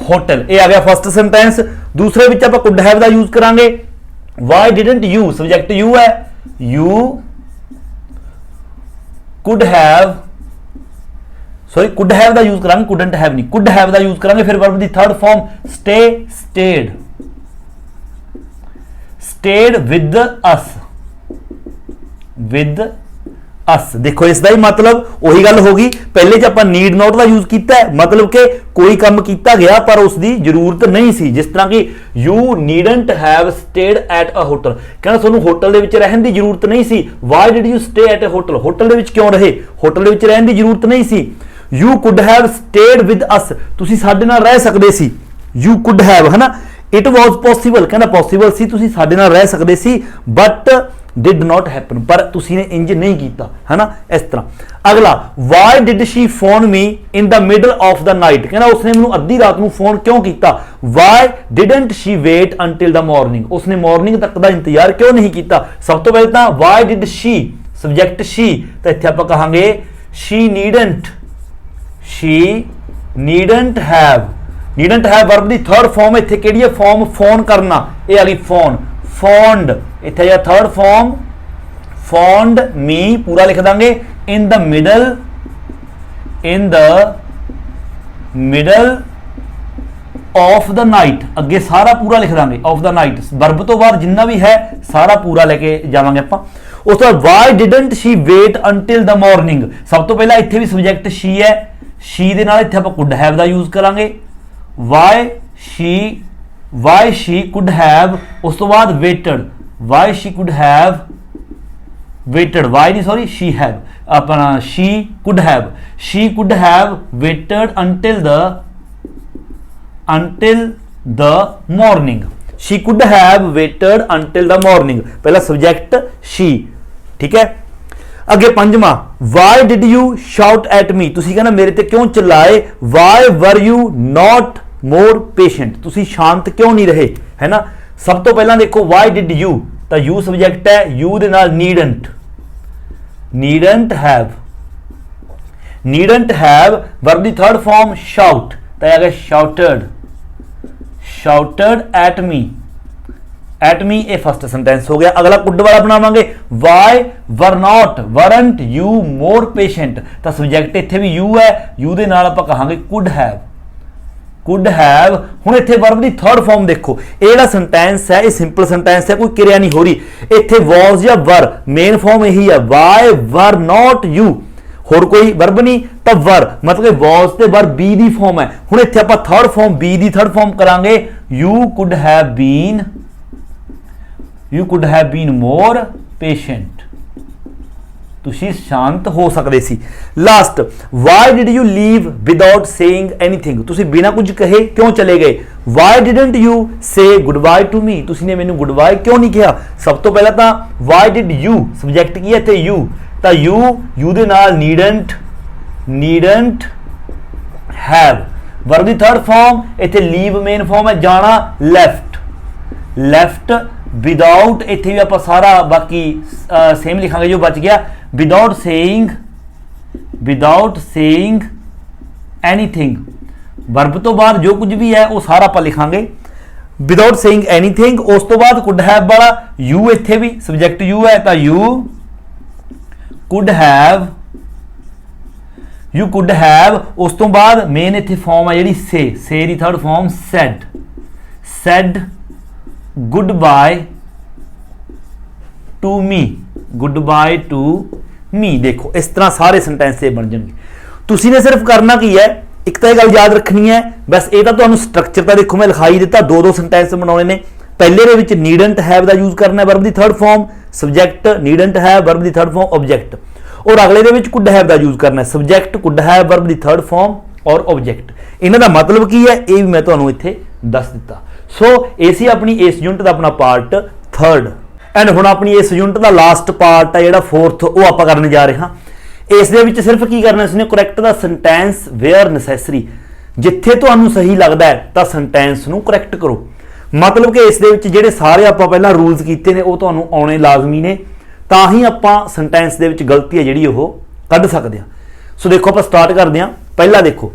hotel. ਇਹ ਆ ਗਿਆ ਫਸਟ ਸੈਂਟੈਂਸ। ਦੂਸਰੇ ਵਿੱਚ ਆਪਾਂ ਕੁਡ ਹੈਵ ਦਾ ਯੂਜ਼ ਕਰਾਂਗੇ। Why didn't you, subject you ਹੈ, you could have, sorry could have ਦਾ ਯੂਜ਼ ਕਰਾਂਗੇ, ਕੁਡਨਟ ਹੈਵ ਨਹੀਂ, ਕੁਡ ਹੈਵ ਦਾ ਯੂਜ਼ ਕਰਾਂਗੇ। ਫਿਰ ਵਰਬ ਦੀ third farm stay, stayed, stayed with us, with us. ਦੇਖੋ ਇਸ ਦਾ ਹੀ ਮਤਲਬ ਉਹੀ ਗੱਲ ਹੋ ਗਈ, ਪਹਿਲੇ ਚ ਆਪਾਂ ਨੀਡ ਨੋਟ ਦਾ ਯੂਜ਼ ਕੀਤਾ ਹੈ, ਮਤਲਬ ਕਿ ਕੋਈ ਕੰਮ ਕੀਤਾ ਗਿਆ ਪਰ ਉਸ ਦੀ ਜ਼ਰੂਰਤ ਨਹੀਂ ਸੀ। ਜਿਸ ਤਰ੍ਹਾਂ ਕਿ you needn't have stayed at a hotel, ਕਹਿੰਦਾ ਤੁਹਾਨੂੰ ਹੋਟਲ ਦੇ ਵਿੱਚ ਰਹਿਣ ਦੀ ਜ਼ਰੂਰਤ ਨਹੀਂ ਸੀ। Why did you stay at a hotel, hotel ਦੇ ਵਿੱਚ ਕਿਉਂ ਰਹੇ, ਹੋਟਲ ਦੇ ਵਿੱਚ ਰਹਿਣ ਦੀ ਜ਼ਰੂਰਤ ਨਹੀਂ ਸੀ। You could have stayed with us, ਤੁਸੀਂ ਸਾਡੇ ਨਾਲ ਰਹਿ ਸਕਦੇ ਸੀ। ਯੂ ਕੁਡ ਹੈਵ, ਹੈ ਨਾ, ਇਟ ਵਾਜ਼ ਪੋਸੀਬਲ, ਕਹਿੰਦਾ ਪੋਸੀਬਲ ਸੀ, ਤੁਸੀਂ ਸਾਡੇ ਨਾਲ ਰਹਿ ਸਕਦੇ ਸੀ, ਬਟ did not happen, ਪਰ ਤੁਸੀਂ ਨੇ ਇੰਜ ਨਹੀਂ ਕੀਤਾ, ਹੈ ਨਾ, ਇਸ ਤਰ੍ਹਾਂ। ਅਗਲਾ, why did she phone me in the middle of the night, ਕਹਿੰਦਾ ਉਸਨੇ ਮੈਨੂੰ ਅੱਧੀ ਰਾਤ ਨੂੰ ਫੋਨ ਕਿਉਂ ਕੀਤਾ। why didn't she wait until the morning, ਉਸਨੇ ਮਾਰਨਿੰਗ ਤੱਕ ਦਾ ਇੰਤਜ਼ਾਰ ਕਿਉਂ ਨਹੀਂ ਕੀਤਾ। ਸਭ ਤੋਂ ਪਹਿਲਾਂ ਤਾਂ why did she, subject she, ਤਾਂ ਇੱਥੇ ਆਪਾਂ ਕਹਾਂਗੇ she needn't have ਵਰਬ ਦੀ ਥਰਡ ਫਾਰਮ ਇੱਥੇ ਕਿਹੜੀ ਹੈ, ਫਾਰਮ ਫੋਨ ਕਰਨਾ, ਇਹ ਆ ਗਈ ਫੋਨ, ਫੋਨਡ, ਇੱਥੇ ਆ ਥਰਡ ਫਾਰਮ ਫੋਨਡ ਮੀ, ਪੂਰਾ ਲਿਖ ਦਾਂਗੇ in the middle of the night, ਅੱਗੇ ਸਾਰਾ ਪੂਰਾ ਲਿਖ ਦਾਂਗੇ of the night, ਵਰਬ ਤੋਂ ਬਾਅਦ ਜਿੰਨਾ ਵੀ ਹੈ ਸਾਰਾ ਪੂਰਾ ਲੈ ਕੇ ਜਾਵਾਂਗੇ ਆਪਾਂ। ਉਸ ਤੋਂ ਬਾਅਦ why didn't she wait until the morning, ਸਭ ਤੋਂ ਪਹਿਲਾਂ ਇੱਥੇ ਵੀ ਸਬਜੈਕਟ she ਹੈ, she ਦੇ ਨਾਲ ਇੱਥੇ ਆਪਾਂ could have ਦਾ ਯੂਜ਼ ਕਰਾਂਗੇ। why she could have, ਉਸ ਤੋਂ ਬਾਅਦ waited, why she could have waited, why नहीं सॉरी she have, अपना she could have waited until the morning, she could have waited until the morning, पहला subject she, ठीक है। अगे पंजवा, why did you shout at me, तुसी कहना मेरे ते क्यों चिल्लाए। why were you not more patient, तुसी शांत क्यों नहीं रहे, है ना। सब तो पहला देखो why did you, तो you सब्जेक्ट है, you दे नाल needn't have वर्ब दी थर्ड फॉर्म shout, तो आ गया shouted at me ये फर्स्ट सेंटेंस हो गया। अगला कुड वाला बनावांगे, why weren't you more patient, तो सब्जेक्ट इत्थे भी you है, you दे नाल आपां कहांगे could have। हुण इत्थे वर्ब दी थर्ड फॉर्म देखो, ये जिहड़ा सेंटेंस है ये सिंपल सेंटेंस है, कोई क्रिया नहीं हो रही, इत्थे was या वर, मेन फॉर्म यही है, why were not you, होर कोई वर्ब नहीं, तो वर मतलब कि was ते वर बी दी फॉर्म है। हुण इत्थे आपां third form be the third form करांगे, you could have been more patient, तुसी शांत हो सकते सी। Last, why did you leave without saying anything, तुसी बिना कुछ कहे क्यों चले गए। Why didn't you say good bye to me, तुसी ने मैनू गुड बाय क्यों नहीं कहा। सब तो पहला तो वाई डिड यू, सब्जेक्ट की है यू, तो यू दे नाल नीडंट हैव, वर्ब दी थर्ड फॉर्म इत्थे लीव मेन फॉर्म है, जाना लेफ्ट विदाउट, इत्थे भी आप सारा बाकी सेम लिखांगे जो बच गया, विदाउट सेइंग एनीथिंग, वर्ब तो बाद जो कुछ भी है वो सारा आप लिखांगे विदाउट सेइंग एनीथिंग। उस तो बाद कुड हैव वाला यू, इत्थे भी सब्जेक्ट यू है, तो यू कुड हैव, उस तो बाद मेन इत्थे फॉर्म है जी say the third form said good bye to me, देखो इस तरह सारे सेंटेंस बन जाएंगे। तुसी ने सिर्फ करना की है, एक तो गल याद रखनी है बस, ये तो स्ट्रक्चर तो देखो मैं लिखाई दिता, दो सेंटेंस बनाने ने। पहले दे विच नीडंट हैव दा यूज करना है, वर्ब दी third form subject, needn't have verb दी थर्ड फॉर्म ऑब्जेक्ट, और अगले दे विच कुड हैव दा यूज करना है, सब्जेक्ट कुड हैव वर्ब दी थर्ड फॉर्म और ऑब्जेक्ट। इन्हां दा मतलब की है ये भी मैं तुहानूं इत्थे दस दिता। सो ये सी अपनी इस यूनिट का अपना पार्ट थर्ड, एंड हुण अपनी इस यूनिट का लास्ट पार्ट है जिहड़ा फोर्थ, वो आपां करने जा रहे हाँ। इस दे विच सिर्फ की करना, इसने करैक्ट दा सेंटेंस वेयर नैसेसरी, जिथे तुहानूं सही लगदा है तां सेंटेंस नूं करैक्ट करो। मतलब कि इस दे विच जिहड़े सारे आपां पहलां रूल्स कीते ने वो तुहानूं आउणे लाजमी ने, तां ही आपां सेंटेंस दे विच गलती है जिहड़ी ओह कढ सकदे हां। सो देखो आपां स्टार्ट करदे हां। पहला देखो,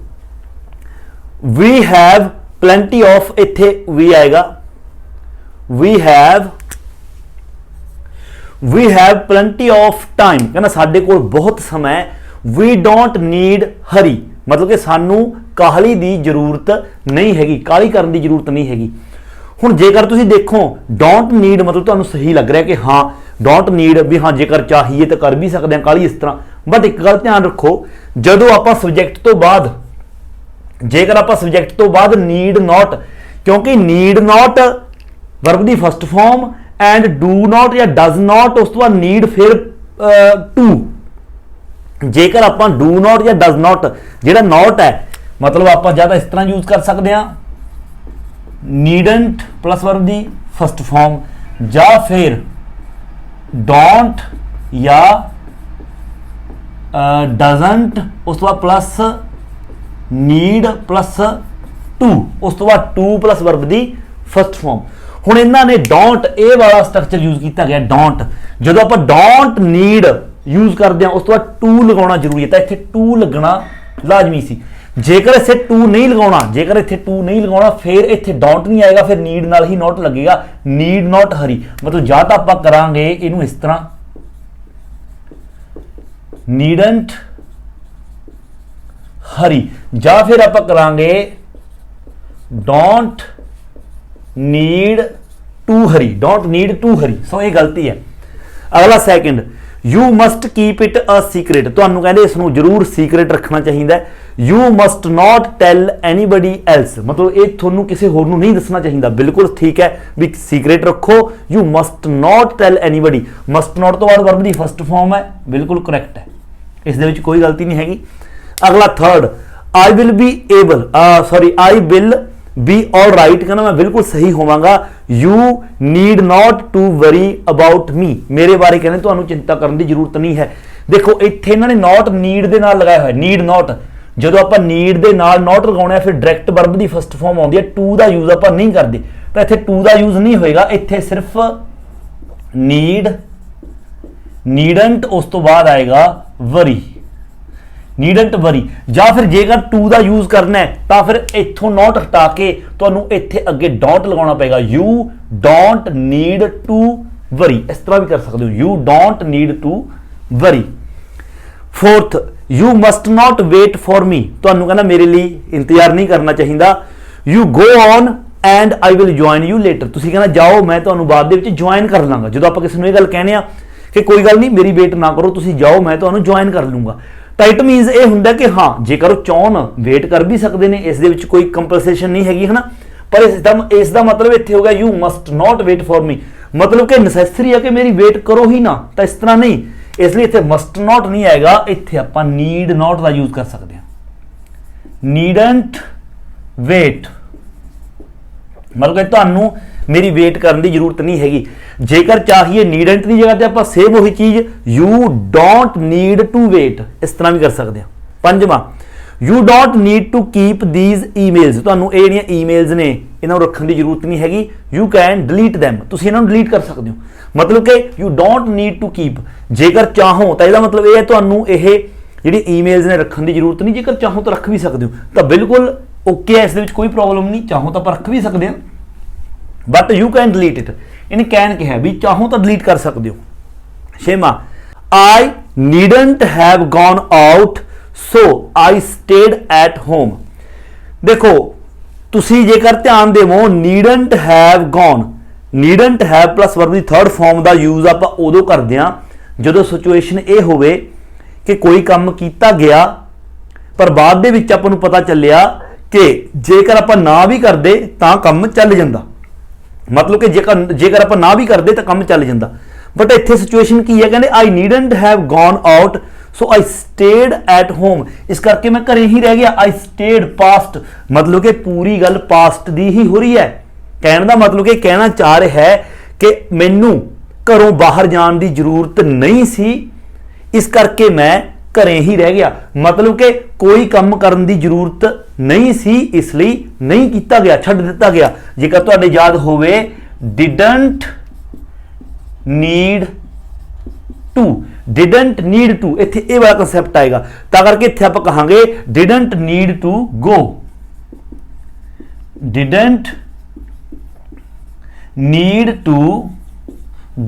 we have plenty of, ਇੱਥੇ we ਆਏਗਾ, we have plenty of time, ਕਹਿੰਦਾ ਸਾਡੇ ਕੋਲ ਬਹੁਤ ਸਮਾਂ ਹੈ। we don't need hurry, ਮਤਲਬ ਕਿ ਸਾਨੂੰ ਕਾਹਲੀ ਦੀ ਜ਼ਰੂਰਤ ਨਹੀਂ ਹੈਗੀ, ਕਾਹਲੀ ਕਰਨ ਦੀ ਜ਼ਰੂਰਤ ਨਹੀਂ ਹੈਗੀ। ਹੁਣ ਜੇਕਰ ਤੁਸੀਂ ਦੇਖੋ ਡੋਂਟ ਨੀਡ ਮਤਲਬ ਤੁਹਾਨੂੰ ਸਹੀ ਲੱਗ ਰਿਹਾ ਕਿ ਹਾਂ ਡੋਂਟ ਨੀਡ ਵੀ ਹਾਂ ਜੇਕਰ ਚਾਹੀਏ ਤਾਂ ਕਰ ਵੀ ਸਕਦੇ ਹਾਂ ਕਾਹਲੀ ਇਸ ਤਰ੍ਹਾਂ, ਬਟ ਇੱਕ ਗੱਲ ਧਿਆਨ ਰੱਖੋ, ਜਦੋਂ ਆਪਾਂ ਸਬਜੈਕਟ ਤੋਂ ਬਾਅਦ, ਜੇਕਰ ਆਪਾਂ ਸਬਜੈਕਟ ਤੋਂ ਬਾਅਦ ਨੀਡ ਨੋਟ, ਕਿਉਂਕਿ ਨੀਡ ਨੋਟ ਵਰਬ ਦੀ first form and do not ਜਾਂ ਡਜ਼ ਨੋਟ, ਉਸ ਤੋਂ ਬਾਅਦ ਨੀਡ, ਫਿਰ ਟੂ। ਜੇਕਰ ਆਪਾਂ ਡੂ ਨੋਟ ਜਾਂ ਡਜ਼ ਨੋਟ, ਜਿਹੜਾ ਨੋਟ ਹੈ ਮਤਲਬ ਆਪਾਂ ਜਾਂ ਤਾਂ ਇਸ ਤਰ੍ਹਾਂ ਯੂਜ਼ ਕਰ ਸਕਦੇ ਹਾਂ ਨੀਡਨਟ ਪਲਸ ਵਰਬ ਦੀ ਫਸਟ ਫਾਰਮ, ਜਾਂ ਫਿਰ ਡੋਂਟ ਜਾਂ ਡਜ਼ਨਟ, ਉਸ ਤੋਂ ਬਾਅਦ ਪਲਸ ਨੀਡ ਪਲਸ ਟੂ, ਉਸ ਤੋਂ ਬਾਅਦ ਟੂ ਪਲਸ ਵਰਬ ਦੀ ਫਸਟ ਫਾਰਮ। ਹੁਣ ਇਹਨਾਂ ਨੇ ਡੋਂਟ, ਇਹ ਵਾਲਾ ਸਟਰਕਚਰ ਯੂਜ਼ ਕੀਤਾ ਗਿਆ ਡੋਂਟ। ਜਦੋਂ ਆਪਾਂ ਡੋਂਟ ਨੀਡ ਯੂਜ਼ ਕਰਦੇ ਹਾਂ ਉਸ ਤੋਂ ਬਾਅਦ ਟੂ ਲਗਾਉਣਾ ਜ਼ਰੂਰੀ ਹੈ, ਤਾਂ ਇੱਥੇ ਟੂ ਲੱਗਣਾ ਲਾਜ਼ਮੀ ਸੀ। ਜੇਕਰ ਇੱਥੇ ਟੂ ਨਹੀਂ ਲਗਾਉਣਾ, ਜੇਕਰ ਇੱਥੇ ਟੂ ਨਹੀਂ ਲਗਾਉਣਾ ਫਿਰ ਇੱਥੇ ਡੋਂਟ ਨਹੀਂ ਆਏਗਾ, ਫਿਰ ਨੀਡ ਨਾਲ ਹੀ ਨੋਟ ਲੱਗੇਗਾ, ਨੀਡ ਨੋਟ ਹਰੀ। ਮਤਲਬ ਜਾਂ ਤਾਂ ਆਪਾਂ ਕਰਾਂਗੇ ਇਹਨੂੰ ਇਸ ਤਰ੍ਹਾਂ ਨੀਡਨਟ ਹਰੀ, ਜਾਂ ਫਿਰ ਆਪਾਂ ਕਰਾਂਗੇ don't need to hurry, don't need to hurry. So ਇਹ ਗਲਤੀ ਹੈ। ਅਗਲਾ second, you must keep it a secret, ਤੁਹਾਨੂੰ ਕਹਿੰਦੇ ਇਸ ਨੂੰ ਜ਼ਰੂਰ ਸੀਕ੍ਰੇਟ ਰੱਖਣਾ ਚਾਹੀਦਾ। You must not tell anybody else, ਮਤਲਬ ਇਹ ਤੁਹਾਨੂੰ ਕਿਸੇ ਹੋਰ ਨੂੰ ਨਹੀਂ ਦੱਸਣਾ ਚਾਹੀਦਾ। ਬਿਲਕੁਲ ਠੀਕ ਹੈ ਵੀ ਸੀਕ੍ਰੇਟ ਰੱਖੋ। You must not tell anybody, must not ਤੋਂ ਬਾਅਦ ਵਰਬ ਦੀ ਫਸਟ ਫਾਰਮ ਹੈ, ਬਿਲਕੁਲ ਕਰੈਕਟ ਹੈ, ਇਸ ਦੇ ਵਿੱਚ ਕੋਈ ਗਲਤੀ ਨਹੀਂ ਹੈਗੀ। ਅਗਲਾ third, I will be able, I will be all right, ਕਹਿੰਦਾ ਮੈਂ ਬਿਲਕੁਲ ਸਹੀ ਹੋਵਾਂਗਾ। You need not to worry about me, ਮੇਰੇ ਬਾਰੇ ਕਹਿੰਦੇ ਤੁਹਾਨੂੰ ਚਿੰਤਾ ਕਰਨ ਦੀ ਜ਼ਰੂਰਤ ਨਹੀਂ ਹੈ। ਦੇਖੋ ਇੱਥੇ ਇਹਨਾਂ ਨੇ ਨਾਟ ਨੀਡ ਦੇ ਨਾਲ ਲਗਾਇਆ ਹੋਇਆ, ਨੀਡ ਨਾਟ। ਜਦੋਂ ਆਪਾਂ ਨੀਡ ਦੇ ਨਾਲ ਨਾਟ ਲਗਾਉਣਾ ਫਿਰ ਡਾਇਰੈਕਟ ਵਰਬ ਦੀ ਫਸਟ ਫਾਰਮ ਆਉਂਦੀ ਹੈ, ਟੂ ਦਾ ਯੂਜ਼ ਆਪਾਂ ਨਹੀਂ ਕਰਦੇ, ਤਾਂ ਇੱਥੇ ਟੂ ਦਾ ਯੂਜ਼ ਨਹੀਂ ਹੋਏਗਾ। ਇੱਥੇ ਸਿਰਫ ਨੀਡ, ਨੀਡਨਟ, ਉਸ ਤੋਂ ਬਾਅਦ ਆਏਗਾ ਵਰੀ, ਨੀਡਨਟ ਵਰੀ। ਜਾਂ ਫਿਰ ਜੇਕਰ ਟੂ ਦਾ ਯੂਜ਼ ਕਰਨਾ ਹੈ ਤਾਂ ਫਿਰ ਇੱਥੋਂ ਨੋਟ ਹਟਾ ਕੇ ਤੁਹਾਨੂੰ ਇੱਥੇ ਅੱਗੇ ਡੋਂਟ ਲਗਾਉਣਾ ਪਏਗਾ। You don't need to worry, ਇਸ ਤਰ੍ਹਾਂ ਵੀ ਕਰ ਸਕਦੇ ਹੋ, you don't need to worry. Fourth, you must not wait for me, ਤੁਹਾਨੂੰ ਕਹਿੰਦਾ ਮੇਰੇ ਲਈ ਇੰਤਜ਼ਾਰ ਨਹੀਂ ਕਰਨਾ ਚਾਹੀਦਾ। You go on and I will join you later, ਤੁਸੀਂ ਕਹਿੰਦਾ ਜਾਓ ਮੈਂ ਤੁਹਾਨੂੰ ਬਾਅਦ ਦੇ ਵਿੱਚ ਜੁਆਇਨ ਕਰ ਲਾਂਗਾ। ਜਦੋਂ ਆਪਾਂ ਕਿਸੇ ਨੂੰ ਇਹ ਗੱਲ ਕਹਿੰਦੇ ਆ ਕਿ ਕੋਈ ਗੱਲ ਨਹੀਂ ਮੇਰੀ ਵੇਟ ਨਾ ਕਰੋ, ਤੁਸੀਂ ਜਾਓ ਮੈਂ ਤੁਹਾਨੂੰ ਜੁਆਇਨ ਕਰ ਲੂੰਗਾ, ਤਾਂ ਇਟ ਮੀਨਸ ਇਹ ਹੁੰਦਾ ਕਿ ਹਾਂ ਜੇਕਰ ਉਹ ਚਾਹਣ ਵੇਟ ਕਰ ਵੀ ਸਕਦੇ ਨੇ, ਇਸ ਦੇ ਵਿੱਚ ਕੋਈ ਕੰਪਨਸੇਸ਼ਨ ਨਹੀਂ ਹੈਗੀ, ਹਨਾ। ਪਰ ਇਸ ਦਾ ਮਤਲਬ ਇੱਥੇ ਹੋ ਗਿਆ you must not wait for me, ਮਤਲਬ ਕਿ ਨੈਸੈਸਰੀ ਹੈ ਕਿ ਮੇਰੀ ਵੇਟ ਕਰੋ ਹੀ ਨਾ, ਤਾਂ ਇਸ ਤਰ੍ਹਾਂ ਨਹੀਂ। ਇਸ ਲਈ ਇੱਥੇ ਮਸਟ ਨਾਟ ਨਹੀਂ ਆਏਗਾ, ਇੱਥੇ ਆਪਾਂ ਨੀਡ ਨਾਟ ਦਾ ਯੂਜ਼ ਕਰ ਸਕਦੇ ਹਾਂ, ਨੀਡਨਟ ਵੇਟ, ਮਤਲਬ ਕਿ ਤੁਹਾਨੂੰ ਮੇਰੀ ਵੇਟ ਕਰਨ ਦੀ ਜ਼ਰੂਰਤ ਨਹੀਂ ਹੈਗੀ। ਜੇਕਰ ਚਾਹੀਏ ਨੀਡਨਟ ਦੀ ਜਗ੍ਹਾ ਤੇ ਆਪਾਂ ਸੇਮ ਉਹੀ ਚੀਜ਼ you don't need to wait, ਇਸ ਤਰ੍ਹਾਂ ਵੀ ਕਰ ਸਕਦੇ ਹਾਂ। ਪੰਜਵਾਂ, you don't need to keep these emails, ਤੁਹਾਨੂੰ ਇਹ ਜਿਹੜੀਆਂ ਈਮੇਲਸ ਨੇ ਇਹਨਾਂ ਨੂੰ ਰੱਖਣ ਦੀ ਜ਼ਰੂਰਤ ਨਹੀਂ ਹੈਗੀ। ਯੂ ਕੈਨ ਡਿਲੀਟ ਦੈਮ, ਤੁਸੀਂ ਇਹਨਾਂ ਨੂੰ ਡਿਲੀਟ ਕਰ ਸਕਦੇ ਹੋ। ਮਤਲਬ ਕਿ you don't need to keep, ਜੇਕਰ ਚਾਹੋ ਤਾਂ ਇਹਦਾ ਮਤਲਬ ਇਹ ਹੈ ਤੁਹਾਨੂੰ ਇਹ ਜਿਹੜੀ ਈਮੇਲਸ ਨੇ ਰੱਖਣ ਦੀ ਜ਼ਰੂਰਤ ਨਹੀਂ, ਜੇਕਰ ਚਾਹੋ ਤਾਂ ਰੱਖ ਵੀ ਸਕਦੇ ਹੋ, ਤਾਂ ਬਿਲਕੁਲ ਓਕੇ ਹੈ, ਇਸ ਦੇ ਵਿੱਚ ਕੋਈ ਪ੍ਰੋਬਲਮ ਨਹੀਂ। ਚਾਹੋ ਤਾਂ ਆਪਾਂ ਰੱਖ ਵੀ ਸਕਦੇ ਹਾਂ, but you can delete it, ਇਹਨੇ ਕੈਨ ਕਿਹਾ ਵੀ ਚਾਹੋ ਤਾਂ ਡਿਲੀਟ ਕਰ ਸਕਦੇ ਹੋ। ਛੇਵਾਂ, I needn't have gone out so I stayed at home, ਦੇਖੋ ਤੁਸੀਂ ਜੇਕਰ ਧਿਆਨ ਦੇਵੋ needn't have gone, needn't have plus verb ਦੀ ਥਰਡ ਫਾਰਮ ਦਾ ਯੂਜ਼ ਆਪਾਂ ਉਦੋਂ ਕਰਦੇ ਹਾਂ ਜਦੋਂ ਸਿਚੁਏਸ਼ਨ ਇਹ ਹੋਵੇ ਕਿ ਕੋਈ ਕੰਮ ਕੀਤਾ ਗਿਆ ਪਰ ਬਾਅਦ ਦੇ ਵਿੱਚ ਆਪਾਂ ਨੂੰ ਪਤਾ ਚੱਲਿਆ ਕਿ ਜੇਕਰ ਆਪਾਂ ਨਾ ਵੀ ਕਰਦੇ ਤਾਂ ਕੰਮ ਚੱਲ ਜਾਂਦਾ, ਮਤਲਬ ਕਿ ਜੇਕਰ ਆਪਾਂ ਨਾ ਵੀ ਕਰਦੇ ਤਾਂ ਕੰਮ ਚੱਲ ਜਾਂਦਾ। ਬਟ ਇੱਥੇ ਸਿਚੁਏਸ਼ਨ ਕੀ ਹੈ, ਕਹਿੰਦੇ I needn't have gone out so I stayed at home, ਇਸ ਕਰਕੇ ਮੈਂ ਘਰੇ ਹੀ ਰਹਿ ਗਿਆ। ਆਈ ਸਟੇਡ ਪਾਸਟ, ਮਤਲਬ ਕਿ ਪੂਰੀ ਗੱਲ ਪਾਸਟ ਦੀ ਹੀ ਹੋ ਰਹੀ ਹੈ। ਕਹਿਣ ਦਾ ਮਤਲਬ ਕਿ ਕਹਿਣਾ ਚਾਹ ਰਿਹਾ ਹੈ ਕਿ ਮੈਨੂੰ ਘਰੋਂ ਬਾਹਰ ਜਾਣ ਦੀ ਜ਼ਰੂਰਤ ਨਹੀਂ ਸੀ, ਇਸ ਕਰਕੇ ਮੈਂ ਘਰੇ ਹੀ ਰਹਿ ਗਿਆ, ਮਤਲਬ ਕਿ ਕੋਈ ਕੰਮ ਕਰਨ ਦੀ ਜ਼ਰੂਰਤ ਨਹੀਂ ਸੀ, ਇਸ ਲਈ ਨਹੀਂ ਕੀਤਾ ਗਿਆ, ਛੱਡ ਦਿੱਤਾ ਗਿਆ। ਜੇਕਰ ਤੁਹਾਡੇ ਯਾਦ ਹੋਵੇ didn't need to, didn't need to, ਇੱਥੇ ਇਹ ਵਾਲਾ ਕਨਸੈਪਟ ਆਏਗਾ, ਤਾਂ ਕਰਕੇ ਇੱਥੇ ਆਪਾਂ ਕਹਾਂਗੇ didn't need to go, didn't need to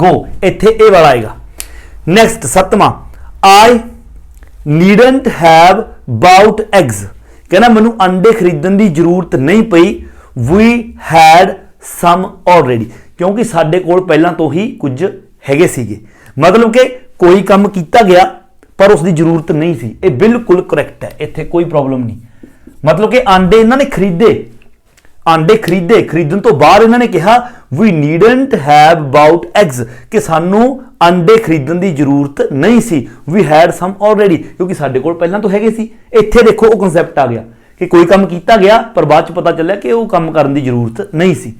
go, ਇੱਥੇ ਇਹ ਵਾਲਾ ਆਏਗਾ। ਨੈਕਸਟ 7ਵਾਂ, I needn't have bought eggs, ਕਹਿੰਦਾ ਮੈਨੂੰ ਅੰਡੇ ਖਰੀਦਣ ਦੀ ਜ਼ਰੂਰਤ ਨਹੀਂ ਪਈ। We had some already, ਕਿਉਂਕਿ ਸਾਡੇ ਕੋਲ ਪਹਿਲਾਂ ਤੋਂ ਹੀ ਕੁਝ ਹੈਗੇ ਸੀਗੇ। ਮਤਲਬ ਕਿ ਕੋਈ ਕੰਮ ਕੀਤਾ ਗਿਆ ਪਰ ਉਸ ਦੀ ਜ਼ਰੂਰਤ ਨਹੀਂ ਸੀ। ਇਹ ਬਿਲਕੁਲ ਕਰੈਕਟ ਹੈ, ਇੱਥੇ ਕੋਈ ਪ੍ਰੋਬਲਮ ਨਹੀਂ। ਮਤਲਬ ਕਿ ਆਂਡੇ ਇਹਨਾਂ ਨੇ ਖਰੀਦਣ ਤੋਂ ਬਾਅਦ ਇਹਨਾਂ ਨੇ ਕਿਹਾ we needn't have bought eggs, ਕਿ ਸਾਨੂੰ ਅੰਡੇ ਖਰੀਦਣ ਦੀ ਜ਼ਰੂਰਤ ਨਹੀਂ ਸੀ। we had some already, ਕਿਉਂਕਿ ਸਾਡੇ ਕੋਲ ਪਹਿਲਾਂ ਤੋਂ ਹੈਗੇ ਸੀ। ਇੱਥੇ ਦੇਖੋ ਉਹ ਕਨਸੈਪਟ ਆ ਗਿਆ ਕਿ ਕੋਈ ਕੰਮ ਕੀਤਾ ਗਿਆ ਪਰ ਬਾਅਦ ਚ ਪਤਾ ਚੱਲਿਆ ਕਿ ਉਹ ਕੰਮ ਕਰਨ ਦੀ ਜ਼ਰੂਰਤ ਨਹੀਂ ਸੀ।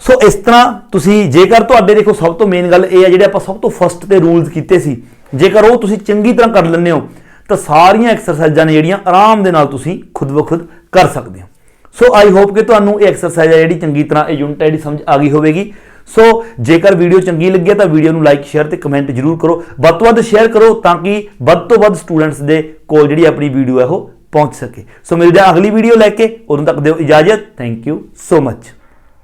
ਸੋ ਇਸ ਤਰ੍ਹਾਂ ਤੁਸੀਂ, ਜੇਕਰ ਤੁਹਾਡੇ ਦੇਖੋ ਸਭ ਤੋਂ ਮੇਨ ਗੱਲ ਇਹ ਹੈ, ਜਿਹੜੇ ਆਪਾਂ ਸਭ ਤੋਂ ਫਸਟ ਤੇ ਰੂਲਸ ਕੀਤੇ ਸੀ, ਜੇਕਰ ਉਹ ਤੁਸੀਂ ਚੰਗੀ ਤਰ੍ਹਾਂ ਕਰ ਲੈਂਦੇ ਹੋ ਤਾਂ ਸਾਰੀਆਂ ਐਕਸਰਸਾਈਜ਼ਾਂ ਨੇ ਜਿਹੜੀਆਂ ਆਰਾਮ ਦੇ ਨਾਲ ਤੁਸੀਂ ਖੁਦ ਬ ਖੁਦ ਕਰ ਸਕਦੇ ਹੋ। ਸੋ ਆਈ ਹੋਪ ਕਿ ਤੁਹਾਨੂੰ ਇਹ ਐਕਸਰਸਾਈਜ਼ ਹੈ ਜਿਹੜੀ ਚੰਗੀ ਤਰ੍ਹਾਂ ਇਹ ਯੂਨਿਟ ਜਿਹੜੀ ਸਮਝ ਆ ਗਈ ਹੋਵੇਗੀ। ਸੋ ਜੇਕਰ ਵੀਡੀਓ ਚੰਗੀ ਲੱਗੀ ਤਾਂ ਵੀਡੀਓ ਨੂੰ ਲਾਈਕ ਸ਼ੇਅਰ ਤੇ ਕਮੈਂਟ ਜ਼ਰੂਰ ਕਰੋ, ਵੱਧ ਤੋਂ ਵੱਧ ਸ਼ੇਅਰ ਕਰੋ ਤਾਂ ਕਿ ਵੱਧ ਤੋਂ ਵੱਧ ਸਟੂਡੈਂਟਸ ਦੇ ਕੋਲ ਜਿਹੜੀ ਆਪਣੀ ਵੀਡੀਓ ਹੈ ਉਹ ਪਹੁੰਚ ਸਕੇ। ਸੋ ਮਿਲਦੇ ਹਾਂ ਅਗਲੀ ਵੀਡੀਓ ਲੈ ਕੇ, ਉਦੋਂ ਤੱਕ ਦਿਓ ਇਜਾਜ਼ਤ। Thank you so much.